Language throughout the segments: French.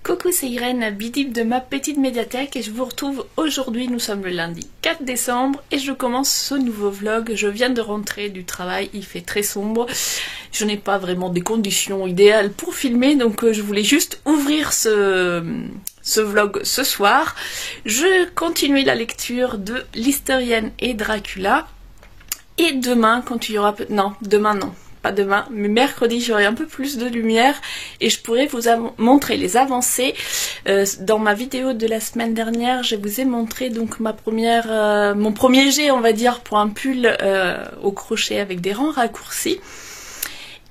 Coucou, c'est Irène, bidip de ma petite médiathèque et je vous retrouve aujourd'hui. Nous sommes le lundi 4 décembre et je commence ce nouveau vlog. Je viens de rentrer du travail, il fait très sombre. Je n'ai pas vraiment des conditions idéales pour filmer, donc je voulais juste ouvrir ce vlog ce soir. Je continue la lecture de L'Hystérienne et Dracula. Et demain, quand il y aura... Non, demain non. Pas demain, mais mercredi j'aurai un peu plus de lumière et je pourrai vous montrer les avancées. Dans ma vidéo de la semaine dernière, je vous ai montré donc mon premier jet, on va dire, pour un pull au crochet avec des rangs raccourcis.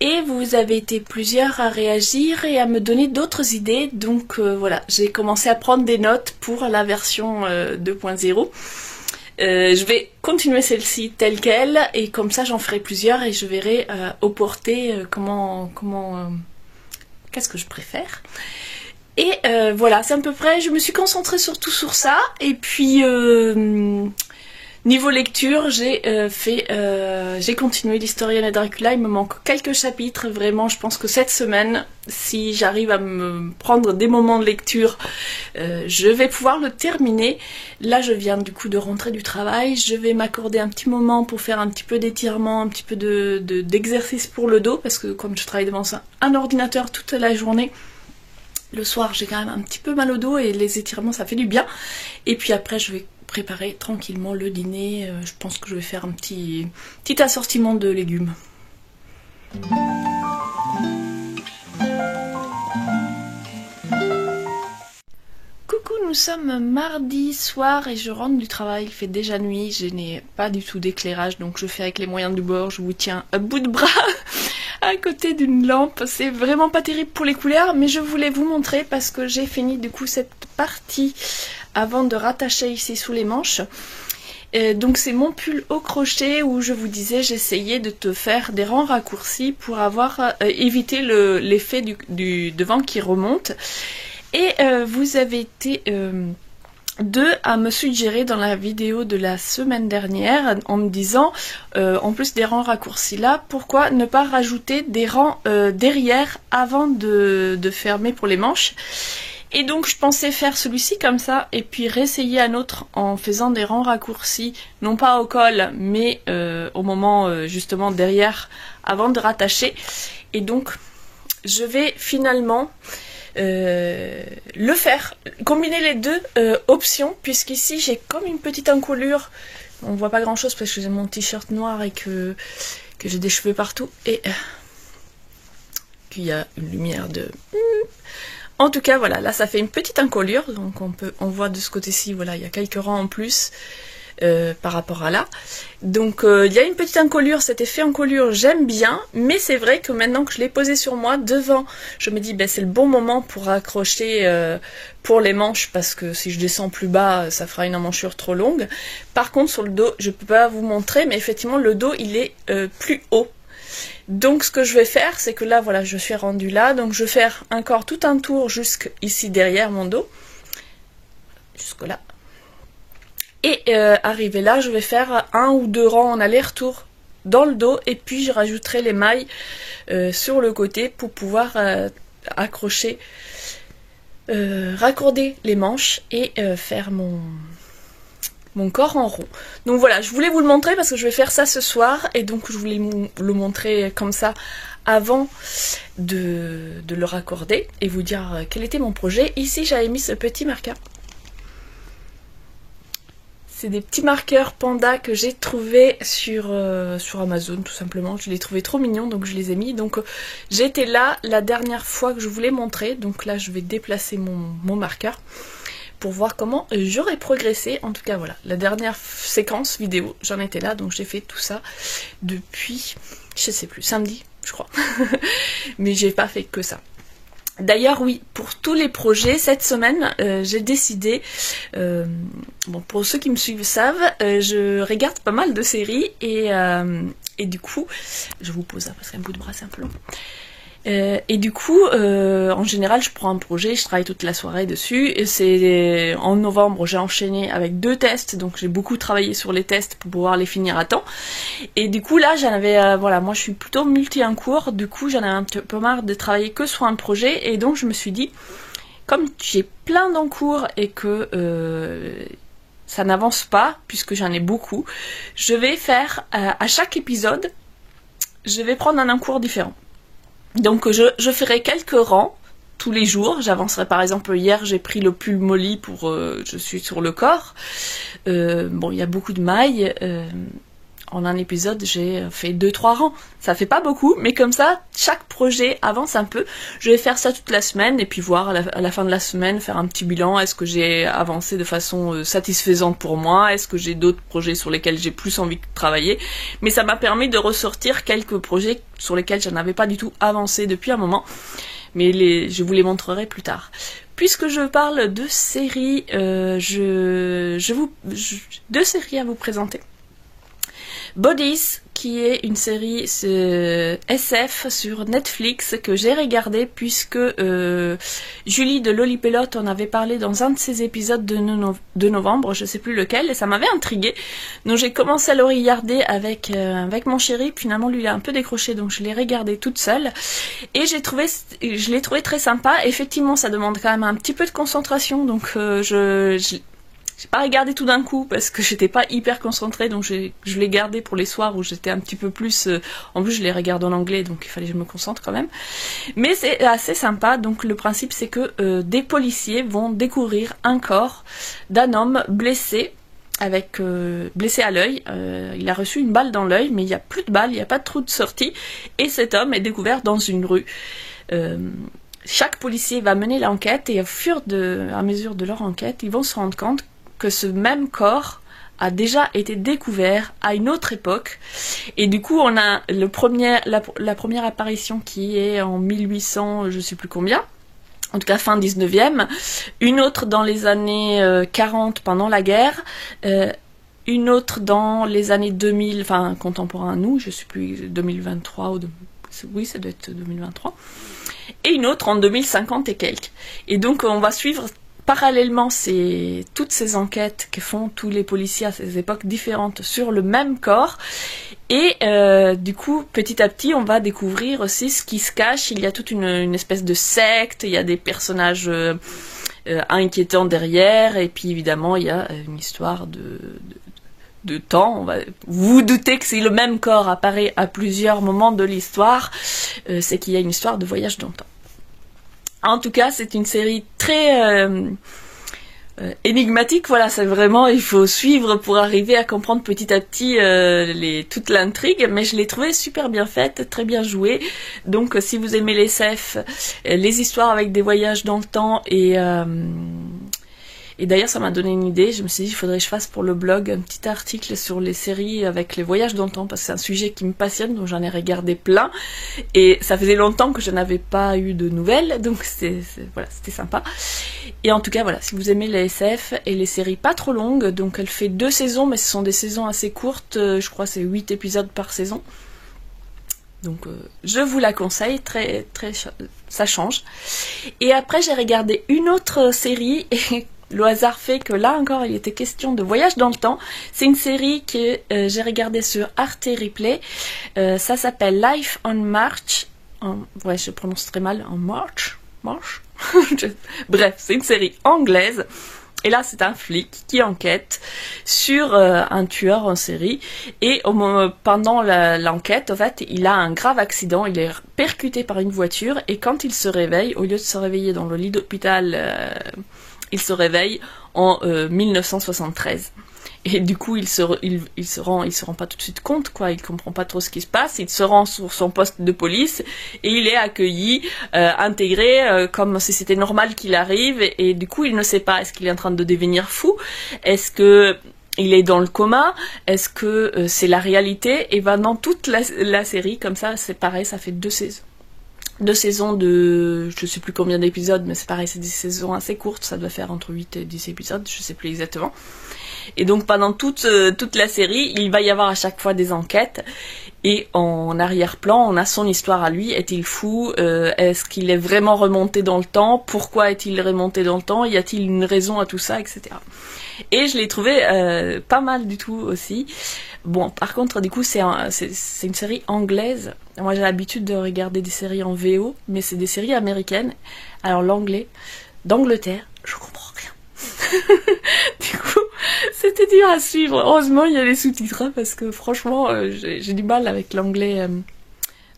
Et vous avez été plusieurs à réagir et à me donner d'autres idées, donc voilà, j'ai commencé à prendre des notes pour la version 2.0. Je vais continuer celle-ci telle qu'elle et comme ça j'en ferai plusieurs et je verrai au porté qu'est-ce que je préfère. Et voilà, c'est à peu près, je me suis concentrée surtout sur ça et puis niveau lecture, j'ai continué L'Hystérienne et Dracula. Il me manque quelques chapitres, vraiment. Je pense que cette semaine, si j'arrive à me prendre des moments de lecture, je vais pouvoir le terminer. Là, je viens du coup de rentrer du travail. Je vais m'accorder un petit moment pour faire un petit peu d'étirement, un petit peu d'exercice pour le dos, parce que comme je travaille devant un ordinateur toute la journée, le soir, j'ai quand même un petit peu mal au dos et les étirements, ça fait du bien. Et puis après, je vais préparer tranquillement le dîner. Je pense que je vais faire un petit assortiment de légumes. Coucou, nous sommes mardi soir et je rentre du travail, il fait déjà nuit, je n'ai pas du tout d'éclairage donc je fais avec les moyens du bord, je vous tiens à bout de bras à côté d'une lampe, c'est vraiment pas terrible pour les couleurs mais je voulais vous montrer parce que j'ai fini du coup cette partie avant de rattacher ici sous les manches. Donc c'est mon pull au crochet où je vous disais j'essayais de te faire des rangs raccourcis pour éviter l'effet du devant qui remonte. Et vous avez été deux à me suggérer dans la vidéo de la semaine dernière en me disant en plus des rangs raccourcis là, pourquoi ne pas rajouter des rangs derrière avant de fermer pour les manches. Et donc je pensais faire celui-ci comme ça et puis réessayer un autre en faisant des rangs raccourcis, non pas au col mais au moment justement derrière avant de rattacher. Et donc je vais finalement le faire, combiner les deux options, puisqu'ici j'ai comme une petite encolure, on voit pas grand chose parce que j'ai mon t-shirt noir et que j'ai des cheveux partout et qu'il y a une lumière de... En tout cas voilà, là ça fait une petite encolure, donc on voit de ce côté-ci, voilà, il y a quelques rangs en plus par rapport à là. Donc il y a une petite encolure, cet effet encolure j'aime bien, mais c'est vrai que maintenant que je l'ai posé sur moi, devant, je me dis ben, c'est le bon moment pour accrocher pour les manches, parce que si je descends plus bas, ça fera une emmanchure trop longue. Par contre sur le dos, je peux pas vous montrer, mais effectivement le dos il est plus haut. Donc ce que je vais faire, c'est que là voilà, je suis rendue là, donc je vais faire encore tout un tour jusqu'ici derrière mon dos, jusque là. Et arrivé là, je vais faire un ou deux rangs en aller-retour dans le dos et puis je rajouterai les mailles sur le côté pour pouvoir accrocher, raccorder les manches et faire mon corps en rond. Donc voilà, je voulais vous le montrer parce que je vais faire ça ce soir et donc je voulais le montrer comme ça avant de le raccorder et vous dire quel était mon projet. Ici j'avais mis ce petit marqueur. C'est des petits marqueurs panda que j'ai trouvé sur Amazon tout simplement. Je les trouvais trop mignons donc je les ai mis. Donc j'étais là la dernière fois que je voulais montrer. Donc là je vais déplacer mon marqueur pour voir comment j'aurais progressé. En tout cas voilà, la dernière séquence vidéo j'en étais là. Donc j'ai fait tout ça depuis, je sais plus, samedi je crois. Mais j'ai pas fait que ça. D'ailleurs oui, pour tous les projets, cette semaine, j'ai décidé, bon pour ceux qui me suivent savent, je regarde pas mal de séries et du coup, je vous pose ça parce qu'un bout de bras c'est un peu long. Et du coup, en général, je prends un projet, je travaille toute la soirée dessus. Et c'est en novembre, j'ai enchaîné avec 2 tests, donc j'ai beaucoup travaillé sur les tests pour pouvoir les finir à temps. Et du coup, là, j'en avais, voilà, moi je suis plutôt multi en cours, du coup, j'en avais un petit peu marre de travailler que sur un projet, et donc je me suis dit comme j'ai plein d'encours et que ça n'avance pas, puisque j'en ai beaucoup, je vais faire, à chaque épisode, je vais prendre un encours différent. Donc je ferai quelques rangs tous les jours. J'avancerai, par exemple, hier j'ai pris le pull Molly pour je suis sur le corps. Bon, il y a beaucoup de mailles. En un épisode, j'ai fait 2-3 rangs. Ça fait pas beaucoup, mais comme ça, chaque projet avance un peu. Je vais faire ça toute la semaine et puis voir à la fin de la semaine, faire un petit bilan. Est-ce que j'ai avancé de façon satisfaisante pour moi? Est-ce que j'ai d'autres projets sur lesquels j'ai plus envie de travailler? Mais ça m'a permis de ressortir quelques projets sur lesquels je n'avais pas du tout avancé depuis un moment. Mais je vous les montrerai plus tard. Puisque je parle de séries, deux séries à vous présenter. Bodies, qui est une série SF sur Netflix que j'ai regardée puisque Julie de Lollipelote en avait parlé dans un de ses épisodes de novembre, je sais plus lequel, et ça m'avait intriguée. Donc j'ai commencé à le regarder avec mon chéri, puis finalement lui il a un peu décroché, donc je l'ai regardé toute seule. Et je l'ai trouvé très sympa. Effectivement, ça demande quand même un petit peu de concentration, donc j'ai pas regardé tout d'un coup parce que j'étais pas hyper concentrée, donc je l'ai gardé pour les soirs où j'étais un petit peu plus... en plus je les regarde en anglais, donc il fallait que je me concentre quand même. Mais c'est assez sympa. Donc le principe c'est que des policiers vont découvrir un corps d'un homme blessé, blessé à l'œil. Il a reçu une balle dans l'œil, mais il n'y a plus de balle, il n'y a pas de trou de sortie, et cet homme est découvert dans une rue. Chaque policier va mener l'enquête, et à mesure de leur enquête, ils vont se rendre compte que ce même corps a déjà été découvert à une autre époque. Et du coup, on a la première apparition qui est en 1800, je sais plus combien, en tout cas fin 19e, une autre dans les années 40 pendant la guerre, une autre dans les années 2000, enfin contemporain à nous, je sais plus, 2023 ou... oui, ça doit être 2023, et une autre en 2050 et quelques. Et donc on va suivre parallèlement toutes ces enquêtes que font tous les policiers à ces époques différentes sur le même corps. Et du coup, petit à petit, on va découvrir aussi ce qui se cache. Il y a toute une espèce de secte, il y a des personnages inquiétants derrière, et puis évidemment, il y a une histoire de temps. Vous vous doutez que si le même corps apparaît à plusieurs moments de l'histoire, c'est qu'il y a une histoire de voyage dans le temps. En tout cas, c'est une série très énigmatique. Voilà, c'est vraiment, il faut suivre pour arriver à comprendre petit à petit toute l'intrigue, mais je l'ai trouvée super bien faite, très bien jouée. Donc si vous aimez les SF, les histoires avec des voyages dans le temps, et d'ailleurs ça m'a donné une idée, je me suis dit il faudrait que je fasse pour le blog un petit article sur les séries avec les voyages dans le temps, parce que c'est un sujet qui me passionne, donc j'en ai regardé plein, et ça faisait longtemps que je n'avais pas eu de nouvelles, donc voilà, c'était sympa. Et en tout cas voilà, si vous aimez les SF et les séries pas trop longues, donc elle fait 2 saisons, mais ce sont des saisons assez courtes, je crois c'est 8 épisodes par saison. Donc je vous la conseille, ça change. Et après j'ai regardé une autre série, et le hasard fait que là encore il était question de voyage dans le temps. C'est une série que j'ai regardée sur Arte Replay. Ça s'appelle Life on March. Ouais, je prononce très mal. En March. Bref, c'est une série anglaise. Et là, c'est un flic qui enquête sur un tueur en série. Et pendant l'enquête, en fait, il a un grave accident. Il est percuté par une voiture. Et quand il se réveille, au lieu de se réveiller dans le lit d'hôpital, il se réveille en 1973. Et du coup, il se rend pas tout de suite compte, quoi. Il comprend pas trop ce qui se passe. Il se rend sur son poste de police et il est accueilli, intégré, comme si c'était normal qu'il arrive. Et du coup, il ne sait pas, est-ce qu'il est en train de devenir fou? Est-ce que il est dans le coma? Est-ce que c'est la réalité? Et dans toute la série, comme ça, c'est pareil, ça fait 2 saisons. 2 saisons de... je sais plus combien d'épisodes, mais c'est pareil, c'est des saisons assez courtes, ça doit faire entre 8 et 10 épisodes, je sais plus exactement. Et donc pendant toute la série, il va y avoir à chaque fois des enquêtes, et en arrière-plan, on a son histoire à lui. Est-il fou? Est-ce qu'il est vraiment remonté dans le temps? Pourquoi est-il remonté dans le temps? Y a-t-il une raison à tout ça, etc. Et je l'ai trouvé pas mal du tout aussi. Bon, par contre, du coup, c'est une série anglaise. Moi, j'ai l'habitude de regarder des séries en VO, mais c'est des séries américaines. Alors, l'anglais d'Angleterre, je comprends rien. Du coup, c'était dur à suivre. Heureusement, il y a les sous-titres, hein, parce que franchement, j'ai du mal avec l'anglais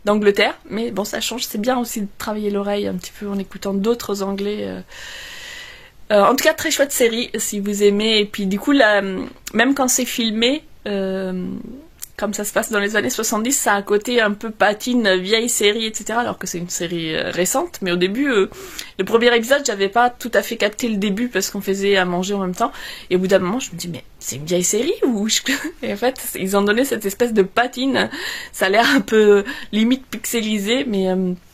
d'Angleterre. Mais bon, ça change, c'est bien aussi de travailler l'oreille un petit peu en écoutant d'autres anglais. En tout cas, très chouette série, si vous aimez. Et puis du coup, là, même quand c'est filmé, comme ça se passe dans les années 70, ça a un côté un peu patine, vieille série, etc. Alors que c'est une série récente. Mais au début, le premier épisode, j'avais pas tout à fait capté le début parce qu'on faisait à manger en même temps. Et au bout d'un moment, je me dis, mais c'est une vieille série ou Et en fait, ils ont donné cette espèce de patine. Ça a l'air un peu limite pixelisé, mais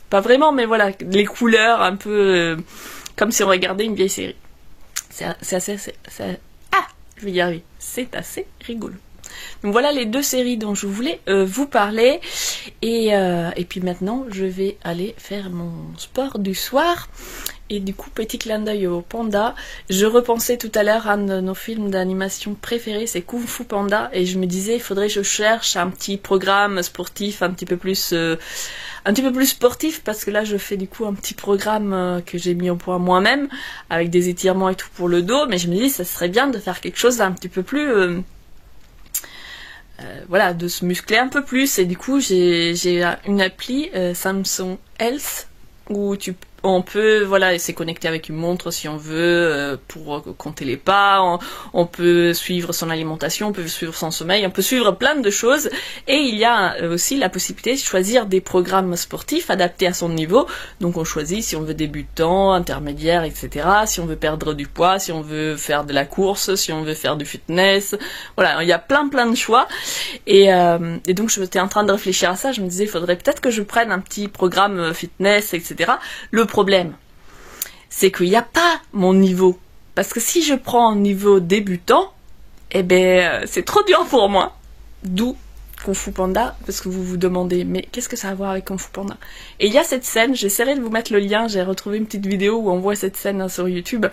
pas vraiment. Mais voilà, les couleurs un peu comme si on regardait une vieille série. C'est assez... je vais y arriver. C'est assez rigolo. Donc voilà les deux séries dont je voulais vous parler. Et puis maintenant, je vais aller faire mon sport du soir. Et du coup, petit clin d'œil au panda. Je repensais tout à l'heure à un de nos films d'animation préférés, c'est Kung Fu Panda. Et je me disais, il faudrait que je cherche un petit programme sportif un petit peu plus sportif, parce que là je fais du coup un petit programme que j'ai mis au point moi-même, avec des étirements et tout pour le dos. Mais je me dis, ça serait bien de faire quelque chose d'un petit peu plus... voilà, de se muscler un peu plus. Et du coup, j'ai une appli Samsung Health où on peut, voilà, c'est connecté avec une montre si on veut, pour compter les pas, on peut suivre son alimentation, on peut suivre son sommeil, on peut suivre plein de choses. Et il y a aussi la possibilité de choisir des programmes sportifs adaptés à son niveau. Donc on choisit si on veut débutant, intermédiaire, etc. Si on veut perdre du poids, si on veut faire de la course, si on veut faire du fitness. Voilà, il y a plein de choix. Et donc j'étais en train de réfléchir à ça, je me disais, il faudrait peut-être que je prenne un petit programme fitness, etc. Le problème, c'est qu'il n'y a pas mon niveau. Parce que si je prends un niveau débutant, eh ben, c'est trop dur pour moi. D'où Kung Fu Panda, parce que vous vous demandez, mais qu'est-ce que ça a à voir avec Kung Fu Panda? Et il y a cette scène, j'essaierai de vous mettre le lien, j'ai retrouvé une petite vidéo où on voit cette scène sur YouTube,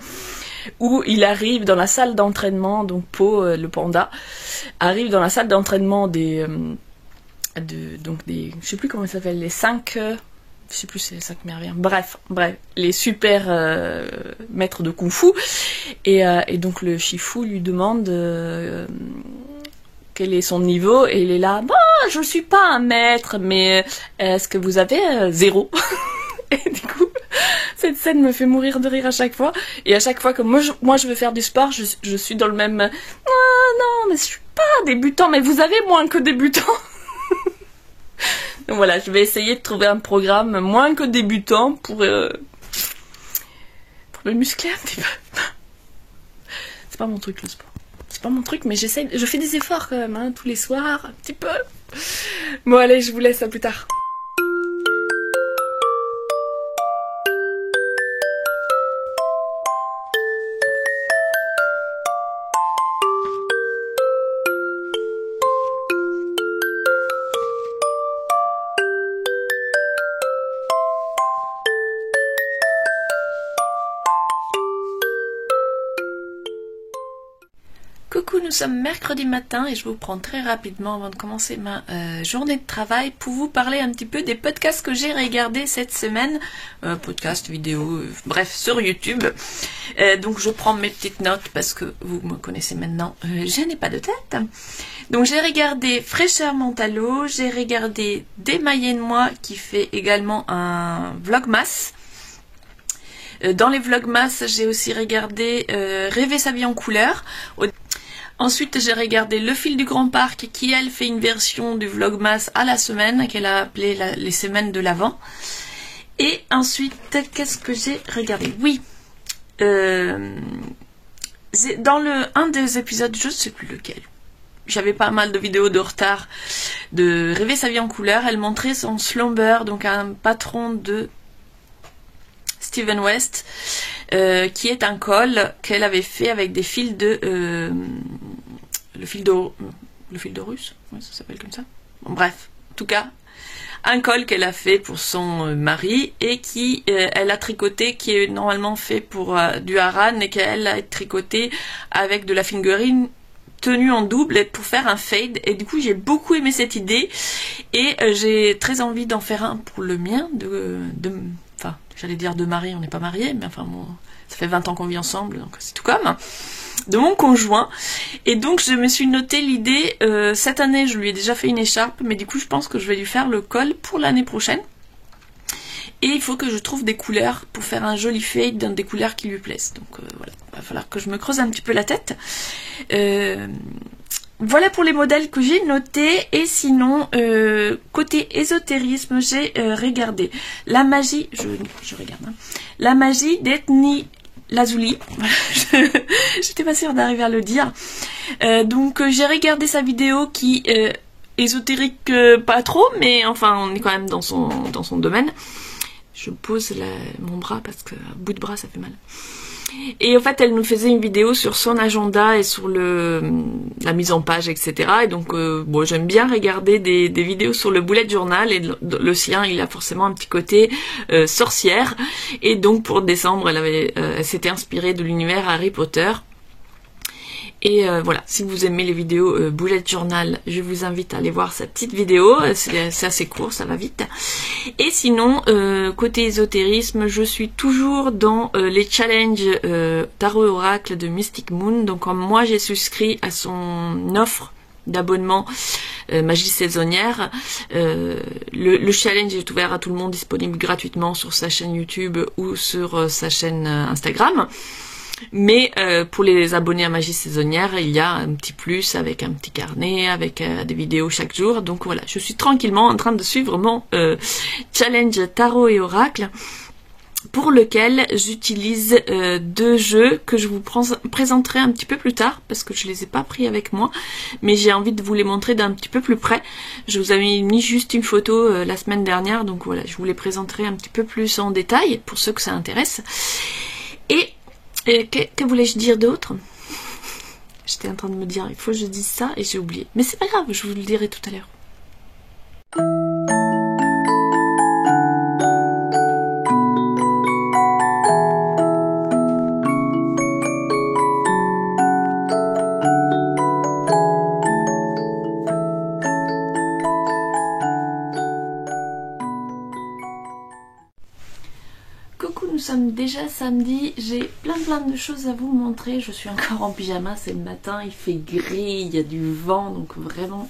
où il arrive dans la salle d'entraînement, donc Po, le panda, arrive dans la salle d'entraînement des je sais plus comment ça s'appelle, les 5... je sais plus si c'est les 5 merveilles. Bref, les super maîtres de Kung Fu. Et donc le Shifu lui demande quel est son niveau. Et il est là, bon, je suis pas un maître, mais est-ce que vous avez 0? Et du coup, cette scène me fait mourir de rire à chaque fois. Et à chaque fois que moi je veux faire du sport, je suis dans le même... non, mais je suis pas débutant, mais vous avez moins que débutant. Donc voilà, je vais essayer de trouver un programme moins que débutant pour me muscler un petit peu. C'est pas mon truc le sport. C'est pas mon truc, mais je fais des efforts quand même, hein, tous les soirs, un petit peu. Bon allez, je vous laisse, à plus tard. Coucou, nous sommes mercredi matin et je vous prends très rapidement avant de commencer ma journée de travail pour vous parler un petit peu des podcasts que j'ai regardés cette semaine. Podcasts, vidéos, bref, sur YouTube. Donc je prends mes petites notes parce que vous me connaissez maintenant, je n'ai pas de tête. Donc j'ai regardé Fraîcheur Mentalo, j'ai regardé Démaillé de moi qui fait également un vlogmas. Dans les vlogmas, j'ai aussi regardé Rêver sa vie en couleur. Ensuite, j'ai regardé Le fil du grand parc qui, elle, fait une version du vlogmas à la semaine, qu'elle a appelé les semaines de l'Avent. Et ensuite, qu'est-ce que j'ai regardé? Oui, dans un des épisodes, je ne sais plus lequel, j'avais pas mal de vidéos de retard de Rêver sa vie en couleur. Elle montrait son slumber, donc un patron de Steven West, qui est un col qu'elle avait fait avec des fils de le fil d'Horus, ouais, ça s'appelle comme ça. Bon, bref, en tout cas, un col qu'elle a fait pour son mari et qui elle a tricoté, qui est normalement fait pour du haran, et qu'elle a tricoté avec de la fingering tenue en double pour faire un fade. Et du coup, j'ai beaucoup aimé cette idée et j'ai très envie d'en faire un pour le mien, enfin, j'allais dire de mari, on n'est pas mariés, mais enfin bon, ça fait 20 ans qu'on vit ensemble, donc c'est tout comme, de mon conjoint. Et donc je me suis noté l'idée, cette année je lui ai déjà fait une écharpe, mais du coup je pense que je vais lui faire le col pour l'année prochaine. Et il faut que je trouve des couleurs pour faire un joli fade dans des couleurs qui lui plaisent. Donc voilà, il va falloir que je me creuse un petit peu la tête. Voilà pour les modèles que j'ai notés. Et sinon, côté ésotérisme, j'ai regardé la magie, je regarde, hein, la magie d'Ethnie Lazuli. J'étais pas sûre d'arriver à le dire. Donc j'ai regardé sa vidéo qui ésotérique pas trop, mais enfin on est quand même dans son domaine. Je pose mon bras parce que bout de bras ça fait mal. Et en fait elle nous faisait une vidéo sur son agenda et sur la mise en page, etc. Et donc bon, j'aime bien regarder des vidéos sur le bullet journal, et le sien il a forcément un petit côté sorcière. Et donc pour décembre elle s'était inspirée de l'univers Harry Potter. Et voilà, si vous aimez les vidéos bullet journal, je vous invite à aller voir sa petite vidéo, c'est assez court, ça va vite. Et sinon, côté ésotérisme, je suis toujours dans les challenges tarot et oracle de Mystic Moon. Donc comme moi j'ai souscrit à son offre d'abonnement magie saisonnière, le challenge est ouvert à tout le monde, disponible gratuitement sur sa chaîne YouTube ou sur sa chaîne Instagram. Mais pour les abonnés à Magie Saisonnière, il y a un petit plus avec un petit carnet, avec des vidéos chaque jour. Donc voilà, je suis tranquillement en train de suivre mon challenge tarot et oracle, pour lequel j'utilise deux jeux que je vous présenterai un petit peu plus tard, parce que je les ai pas pris avec moi, mais j'ai envie de vous les montrer d'un petit peu plus près. Je vous avais mis juste une photo la semaine dernière, donc voilà, je vous les présenterai un petit peu plus en détail, pour ceux que ça intéresse. Et que voulais-je dire d'autre? J'étais en train de me dire, il faut que je dise ça, et j'ai oublié. Mais c'est pas grave, je vous le dirai tout à l'heure. Nous sommes déjà samedi, j'ai plein de choses à vous montrer. Je suis encore en pyjama, c'est le matin, il fait gris, il y a du vent, donc vraiment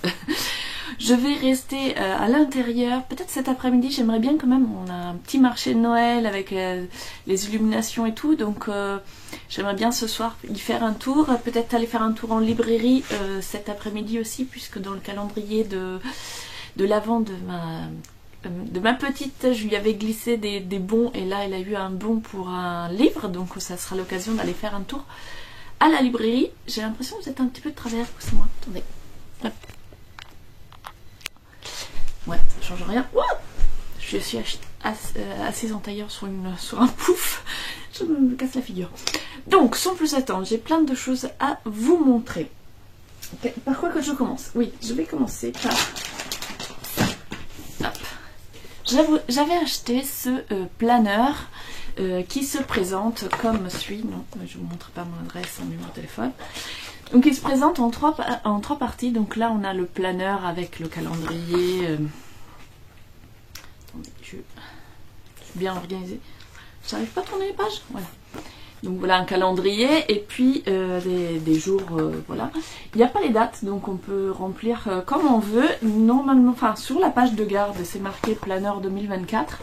je vais rester à l'intérieur. Peut-être cet après-midi, j'aimerais bien quand même, on a un petit marché de Noël avec les illuminations et tout, donc j'aimerais bien ce soir y faire un tour, peut-être aller faire un tour en librairie cet après-midi aussi, puisque dans le calendrier de l'avant de ma petite, je lui avais glissé des bons, et là elle a eu un bon pour un livre, donc ça sera l'occasion d'aller faire un tour à la librairie. J'ai l'impression que vous êtes un petit peu de travers, c'est moi, attendez. Hop. Ouais, ça change rien. Ouah, je suis assise en tailleur sur un pouf, je me casse la figure. Donc sans plus attendre, j'ai plein de choses à vous montrer. Okay. Par quoi que je commence? Oui, je vais commencer par... J'avais acheté ce planeur qui se présente comme suit. Non, je ne vous montre pas mon adresse, mon numéro de téléphone. Donc il se présente en trois parties. Donc là on a le planeur avec le calendrier. Attendez, je suis bien organisée. J'arrive pas à tourner les pages. Voilà. Donc voilà un calendrier et puis des jours, voilà. Il n'y a pas les dates, donc on peut remplir comme on veut. Normalement, enfin sur la page de garde, c'est marqué planeur 2024.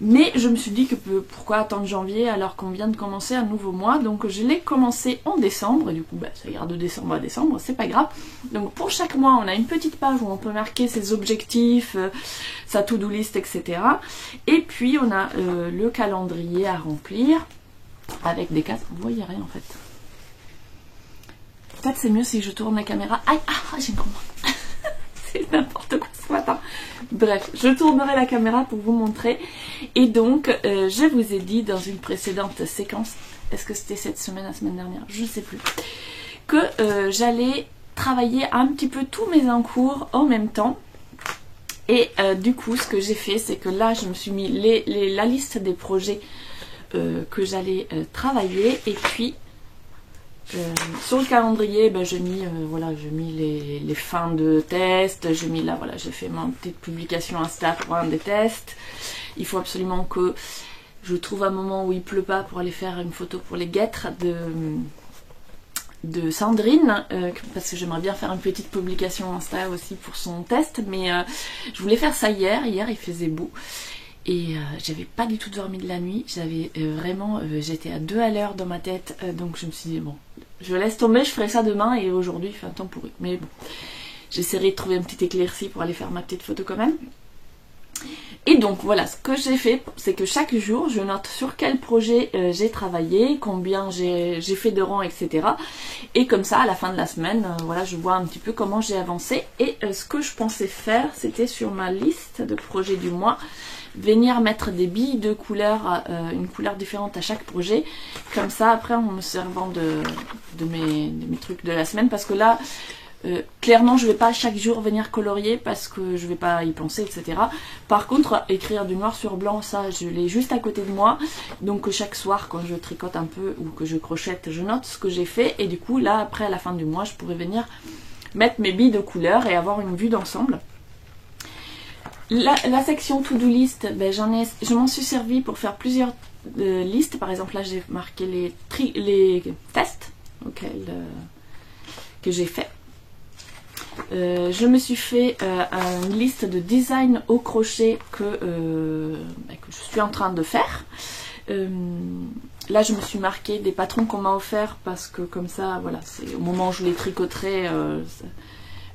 Mais je me suis dit que pourquoi attendre janvier alors qu'on vient de commencer un nouveau mois. Donc je l'ai commencé en décembre et du coup bah, ça ira de décembre à décembre, c'est pas grave. Donc pour chaque mois, on a une petite page où on peut marquer ses objectifs, sa to-do list, etc. Et puis on a le calendrier à remplir. Avec des cases, vous voyez rien en fait. Peut-être c'est mieux si je tourne la caméra. Aïe, j'ai une commande. C'est n'importe quoi ce matin. Bref, je tournerai la caméra pour vous montrer. Et donc, je vous ai dit dans une précédente séquence, est-ce que c'était cette semaine, la semaine dernière, je ne sais plus, que j'allais travailler un petit peu tous mes encours en même temps. Et du coup, ce que j'ai fait, c'est que là, je me suis mis la liste des projets que j'allais travailler, et puis sur le calendrier j'ai mis voilà, j'ai mis les fins de tests, j'ai mis là, voilà, j'ai fait ma petite publication Insta pour un des tests. Il faut absolument que je trouve un moment où il pleut pas pour aller faire une photo pour les guêtres de Sandrine, parce que j'aimerais bien faire une petite publication Insta aussi pour son test, mais je voulais faire ça hier il faisait beau, et j'avais pas du tout dormi de la nuit, j'avais vraiment, j'étais à 2 à l'heure dans ma tête, donc je me suis dit bon, je laisse tomber, je ferai ça demain, et aujourd'hui il fait un temps pourri, mais bon, j'essaierai de trouver une petite éclaircie pour aller faire ma petite photo quand même. Et donc voilà, ce que j'ai fait, c'est que chaque jour, je note sur quel projet j'ai travaillé, combien j'ai fait de rangs, etc. Et comme ça, à la fin de la semaine, voilà, je vois un petit peu comment j'ai avancé. Et ce que je pensais faire, c'était sur ma liste de projets du mois, venir mettre des billes de couleur, une couleur différente à chaque projet. Comme ça, après, en me servant de mes trucs de la semaine, parce que là... clairement je vais pas chaque jour venir colorier parce que je vais pas y penser, etc. Par contre écrire du noir sur blanc, ça je l'ai juste à côté de moi, donc chaque soir quand je tricote un peu ou que je crochette, je note ce que j'ai fait, et du coup là après à la fin du mois je pourrais venir mettre mes billes de couleur et avoir une vue d'ensemble. La section to-do list, ben, je m'en suis servi pour faire plusieurs listes. Par exemple là j'ai marqué les tests que j'ai fait. Je me suis fait une liste de design au crochet que je suis en train de faire. Là je me suis marqué des patrons qu'on m'a offert parce que comme ça, voilà, c'est au moment où je les tricoterai.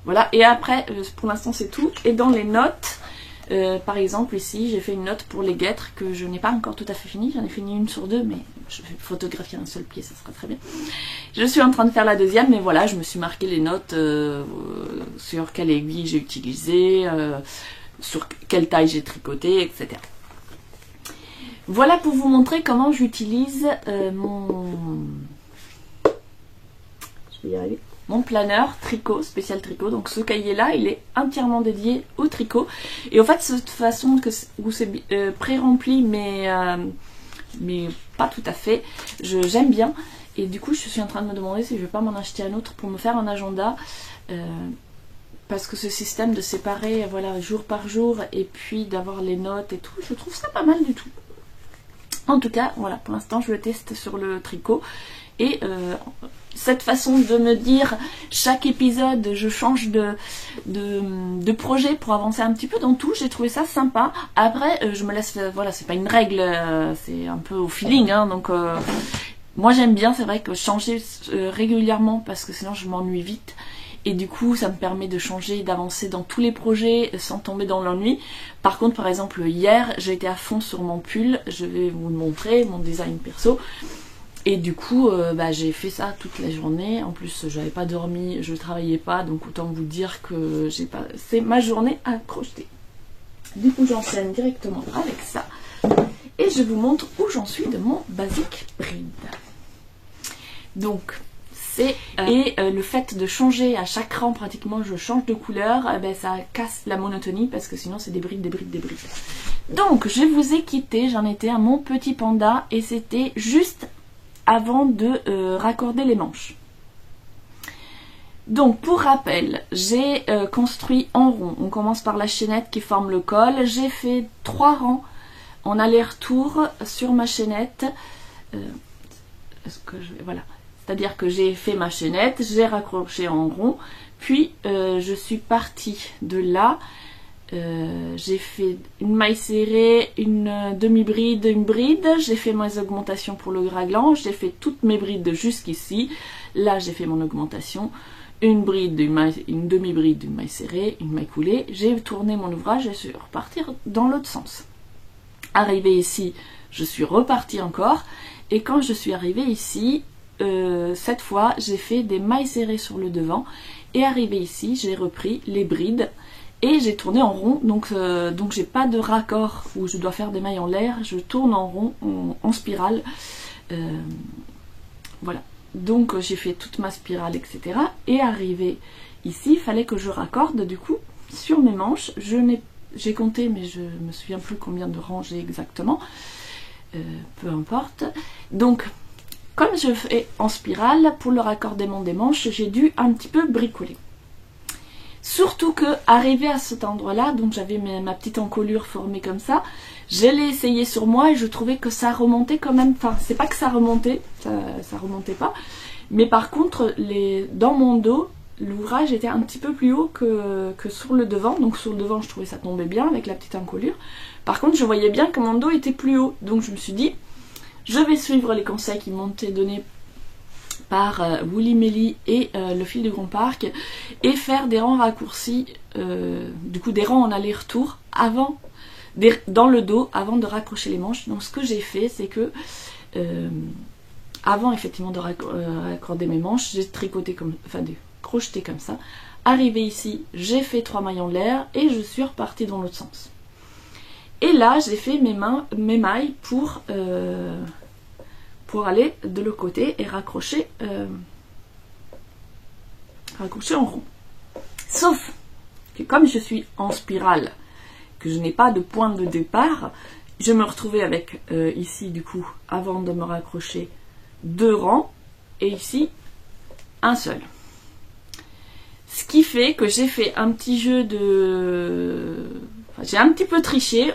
Voilà, et après, pour l'instant c'est tout. Et dans les notes, par exemple ici, j'ai fait une note pour les guêtres que je n'ai pas encore tout à fait fini. J'en ai fini une sur deux, mais je vais photographier un seul pied, ça sera très bien. Je suis en train de faire la deuxième, mais voilà, je me suis marqué les notes sur quelle aiguille j'ai utilisé, sur quelle taille j'ai tricoté, etc. Voilà pour vous montrer comment j'utilise mon planeur tricot, spécial tricot. Donc ce cahier là, il est entièrement dédié au tricot. Et en fait, cette façon où c'est pré-rempli, mais pas tout à fait, j'aime bien. Et du coup, je suis en train de me demander si je vais pas m'en acheter un autre pour me faire un agenda. Parce que ce système de séparer, voilà, jour par jour, et puis d'avoir les notes et tout, je trouve ça pas mal du tout. En tout cas, voilà, pour l'instant, je le teste sur le tricot. Et cette façon de me dire, chaque épisode, je change de projet pour avancer un petit peu dans tout, j'ai trouvé ça sympa. Après, je me laisse, voilà, c'est pas une règle, c'est un peu au feeling, hein, donc... moi j'aime bien, c'est vrai que changer régulièrement parce que sinon je m'ennuie vite, et du coup ça me permet de changer, d'avancer dans tous les projets sans tomber dans l'ennui. Par contre, par exemple hier j'ai été à fond sur mon pull, je vais vous le montrer, mon design perso, et du coup j'ai fait ça toute la journée. En plus j'avais pas dormi, je travaillais pas, donc autant vous dire que c'est ma journée à crocheter. Du coup j'enchaîne directement avec ça. Et je vous montre où j'en suis de mon basic bride. Donc, c'est... le fait de changer à chaque rang, pratiquement, je change de couleur, ça casse la monotonie, parce que sinon c'est des brides, des brides, des brides. Donc, je vous ai quitté, j'en étais à mon petit panda, et c'était juste avant de raccorder les manches. Donc, pour rappel, j'ai construit en rond. On commence par la chaînette qui forme le col. J'ai fait 3 rangs en aller-retour sur ma chaînette. Voilà. C'est-à-dire que j'ai fait ma chaînette, j'ai raccroché en rond, puis je suis partie de là. J'ai fait une maille serrée, une demi-bride, une bride. J'ai fait mes augmentations pour le raglan. J'ai fait toutes mes brides jusqu'ici. Là, j'ai fait mon augmentation. Une bride, une demi-bride, une maille serrée, une maille coulée. J'ai tourné mon ouvrage et je suis repartie dans l'autre sens. Arrivée ici, je suis repartie encore, et quand je suis arrivée ici, cette fois j'ai fait des mailles serrées sur le devant, et arrivée ici j'ai repris les brides et j'ai tourné en rond, donc j'ai pas de raccord où je dois faire des mailles en l'air, je tourne en rond, en spirale, voilà, donc j'ai fait toute ma spirale, etc. Et arrivé ici, il fallait que je raccorde du coup sur mes manches. J'ai compté, mais je me souviens plus combien de rangs j'ai exactement. Peu importe. Donc, comme je fais en spirale, pour le raccordement des manches, j'ai dû un petit peu bricoler. Surtout que, arrivé à cet endroit-là, donc j'avais ma petite encolure formée comme ça, je l'ai essayé sur moi et je trouvais que ça remontait quand même, enfin c'est pas que ça remontait, ça remontait pas, mais par contre dans mon dos, l'ouvrage était un petit peu plus haut que sur le devant, donc sur le devant je trouvais ça tombait bien avec la petite encolure, par contre je voyais bien que mon dos était plus haut, donc je me suis dit, je vais suivre les conseils qui m'ont été donnés par Woolly Melly et le fil du Grand Parc et faire des rangs raccourcis, du coup des rangs en aller-retour dans le dos avant de raccrocher les manches. Donc ce que j'ai fait, c'est que avant effectivement de raccorder mes manches, j'ai tricoté de crocheté comme ça. Arrivé ici, j'ai fait 3 mailles en l'air et je suis repartie dans l'autre sens. Et là, j'ai fait mes mailles pour aller de l'autre côté et raccrocher en rond. Sauf que comme je suis en spirale, que je n'ai pas de point de départ, je me retrouvais avec ici du coup, avant de me raccrocher, 2 rangs et ici un seul. Ce qui fait que j'ai fait un petit jeu de... Enfin, j'ai un petit peu triché.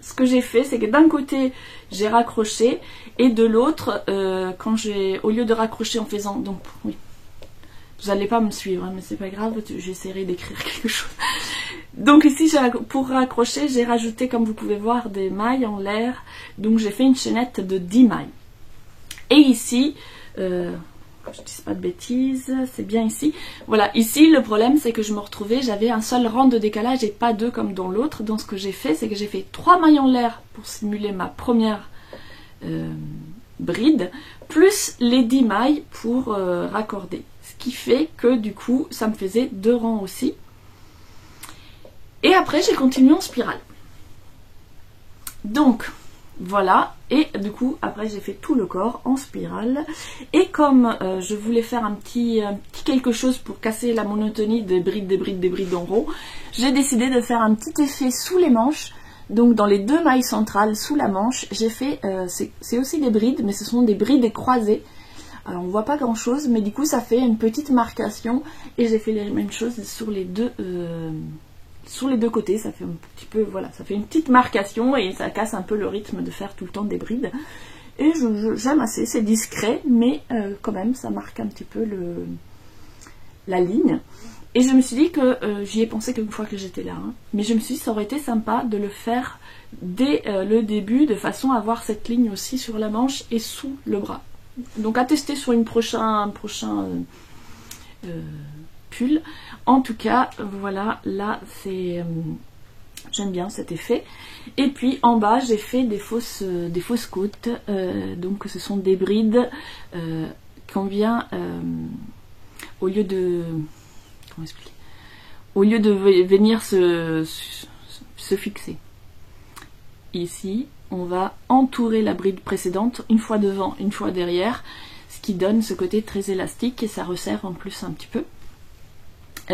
Ce que j'ai fait, c'est que d'un côté, j'ai raccroché et de l'autre, au lieu de raccrocher en faisant... Donc, oui, vous n'allez pas me suivre, hein, mais c'est pas grave, j'essaierai d'écrire quelque chose. Donc ici, pour raccrocher, j'ai rajouté, comme vous pouvez voir, des mailles en l'air. Donc j'ai fait une chaînette de 10 mailles. Et ici... je ne dis pas de bêtises, c'est bien ici. Voilà, ici le problème c'est que je me retrouvais, j'avais un seul rang de décalage et pas 2 comme dans l'autre. Donc ce que j'ai fait, c'est que j'ai fait 3 mailles en l'air pour simuler ma première bride, plus les 10 mailles pour raccorder. Ce qui fait que du coup, ça me faisait 2 rangs aussi. Et après, j'ai continué en spirale. Donc... Voilà, et du coup après j'ai fait tout le corps en spirale et comme je voulais faire un petit quelque chose pour casser la monotonie des brides en rond, j'ai décidé de faire un petit effet sous les manches. Donc dans les 2 mailles centrales sous la manche, j'ai fait, c'est aussi des brides, mais ce sont des brides croisées. Alors on voit pas grand chose, mais du coup ça fait une petite marcation et j'ai fait les mêmes choses sur les deux côtés, ça fait un petit peu, voilà, ça fait une petite marcation et ça casse un peu le rythme de faire tout le temps des brides. Et j'aime assez, c'est discret, mais quand même, ça marque un petit peu la ligne. Et je me suis dit que, j'y ai pensé qu'une fois que j'étais là, hein, mais je me suis dit ça aurait été sympa de le faire dès le début, de façon à avoir cette ligne aussi sur la manche et sous le bras. Donc à tester sur un prochain pull. En tout cas, voilà, là c'est... j'aime bien cet effet. Et puis en bas, j'ai fait des fausses côtes. Donc ce sont des brides qu'on vient, au lieu de... Comment expliquer? Au lieu de venir se fixer. Ici, on va entourer la bride précédente, une fois devant, une fois derrière, ce qui donne ce côté très élastique et ça resserre en plus un petit peu.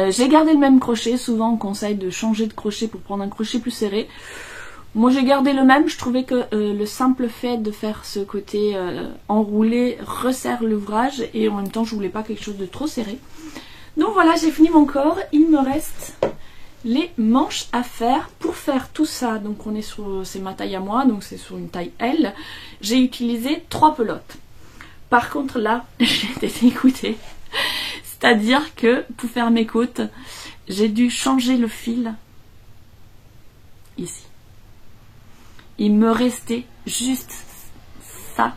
J'ai gardé le même crochet, souvent on conseille de changer de crochet pour prendre un crochet plus serré. Moi j'ai gardé le même, je trouvais que le simple fait de faire ce côté enroulé resserre l'ouvrage et en même temps je voulais pas quelque chose de trop serré. Donc voilà, j'ai fini mon corps, il me reste les manches à faire. Pour faire tout ça, donc on est sur, c'est ma taille à moi, donc c'est sur une taille L, j'ai utilisé 3 pelotes. Par contre là, j'ai été dégoûtée. C'est-à-dire que pour faire mes côtes, j'ai dû changer le fil ici. Il me restait juste ça.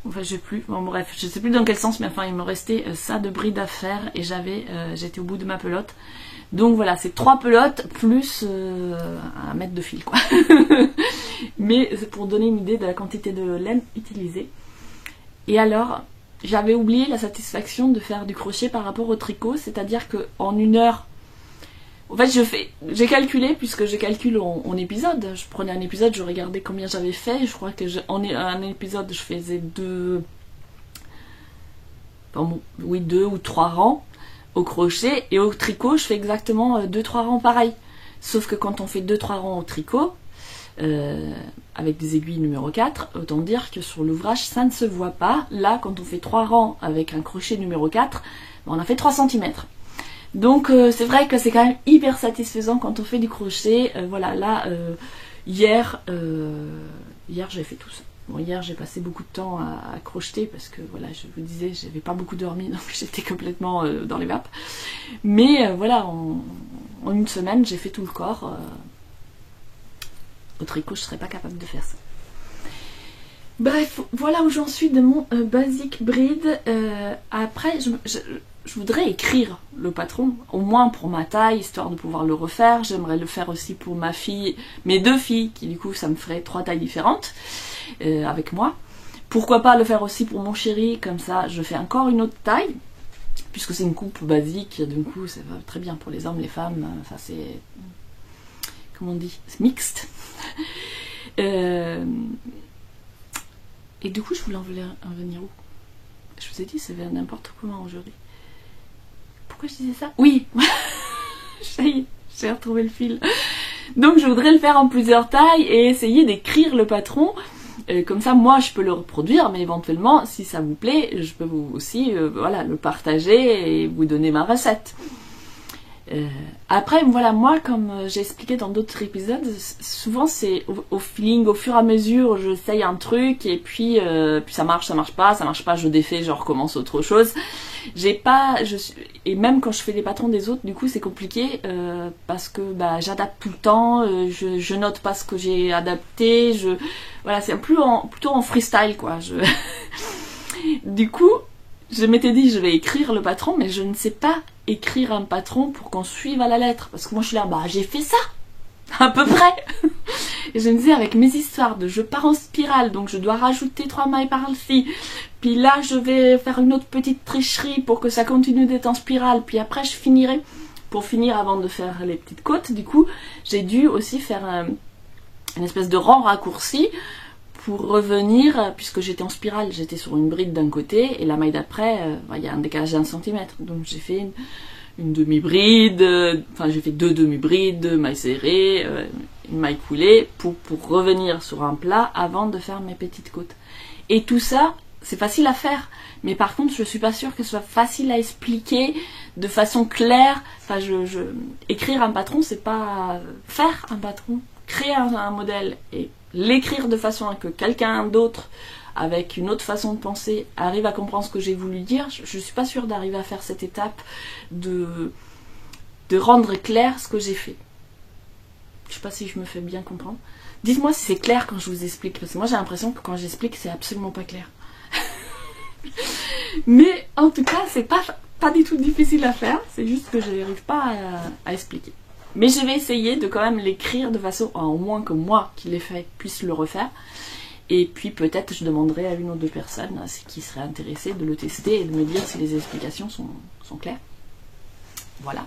Enfin, bon, bref, je sais plus dans quel sens, mais enfin, il me restait ça de bride à faire et j'étais au bout de ma pelote. Donc voilà, c'est 3 pelotes plus 1 mètre de fil, quoi. Mais c'est pour donner une idée de la quantité de laine utilisée. Et alors... J'avais oublié la satisfaction de faire du crochet par rapport au tricot, c'est-à-dire qu'en 1 heure, en fait j'ai calculé, puisque je calcule en épisode, je prenais un épisode, je regardais combien j'avais fait, je crois que en un épisode je faisais 2 ou 3 rangs au crochet, et au tricot je fais exactement 2-3 rangs pareil, sauf que quand on fait 2-3 rangs au tricot, avec des aiguilles numéro 4, autant dire que sur l'ouvrage ça ne se voit pas. Là quand on fait 3 rangs avec un crochet numéro 4, on a fait 3 cm. Donc c'est vrai que c'est quand même hyper satisfaisant quand on fait du crochet. Voilà, là, hier j'ai fait tout ça. Bon, hier j'ai passé beaucoup de temps à crocheter parce que voilà, je vous disais, j'avais pas beaucoup dormi, donc j'étais complètement dans les vapes. Mais voilà, en une semaine j'ai fait tout le corps. Au tricot, je serais pas capable de faire ça. Bref, voilà où j'en suis de mon basic bride. Après, je voudrais écrire le patron, au moins pour ma taille, histoire de pouvoir le refaire. J'aimerais le faire aussi pour ma fille, mes 2 filles, qui du coup ça me ferait 3 tailles différentes avec moi. Pourquoi pas le faire aussi pour mon chéri, comme ça je fais encore une autre taille, puisque c'est une coupe basique, du coup ça va très bien pour les hommes, les femmes, ça c'est... comment on dit? C'est mixte. Et du coup je voulais en venir où? Je vous ai dit, c'est n'importe comment aujourd'hui. Pourquoi je disais ça? Oui. Ça y est, j'ai retrouvé le fil. Donc je voudrais le faire en plusieurs tailles et essayer d'écrire le patron. Comme ça, moi, je peux le reproduire, mais éventuellement, si ça vous plaît, je peux vous aussi voilà, le partager et vous donner ma recette. Après, voilà, moi, comme j'ai expliqué dans d'autres épisodes, souvent c'est au feeling, au fur et à mesure, j'essaye un truc et puis ça marche, je défais, je recommence autre chose. Et même quand je fais les patrons des autres, du coup c'est compliqué parce que bah, j'adapte tout le temps, je note pas ce que j'ai adapté, voilà, c'est plutôt en freestyle quoi. Du coup, je m'étais dit je vais écrire le patron, mais je ne sais pas écrire un patron pour qu'on suive à la lettre, parce que moi je suis là, bah j'ai fait ça à peu près. Et je me disais, avec mes histoires de je pars en spirale, donc je dois rajouter 3 mailles par-ci, puis là je vais faire une autre petite tricherie pour que ça continue d'être en spirale, puis après je finirai, pour finir avant de faire les petites côtes. Du coup j'ai dû aussi faire une espèce de rang raccourci pour revenir, puisque j'étais en spirale, j'étais sur une bride d'un côté, et la maille d'après, il y a un décalage d'1 centimètre, donc j'ai fait une demi-bride, enfin j'ai fait 2 demi-brides, maille serrée, une maille coulée, pour revenir sur un plat avant de faire mes petites côtes. Et tout ça, c'est facile à faire, mais par contre je suis pas sûre que ce soit facile à expliquer de façon claire. Enfin, écrire un patron, c'est pas faire un patron, créer un modèle et l'écrire de façon à que quelqu'un d'autre, avec une autre façon de penser, arrive à comprendre ce que j'ai voulu dire. Je suis pas sûre d'arriver à faire cette étape de rendre clair ce que j'ai fait. Je sais pas si je me fais bien comprendre. Dites-moi si c'est clair quand je vous explique, parce que moi j'ai l'impression que quand j'explique c'est absolument pas clair. Mais en tout cas c'est pas du tout difficile à faire, c'est juste que je n'arrive pas à expliquer. Mais je vais essayer de quand même l'écrire de façon à au moins que moi qui l'ai fait puisse le refaire. Et puis peut-être je demanderai à une ou 2 personnes qui seraient intéressées de le tester et de me dire si les explications sont claires. Voilà.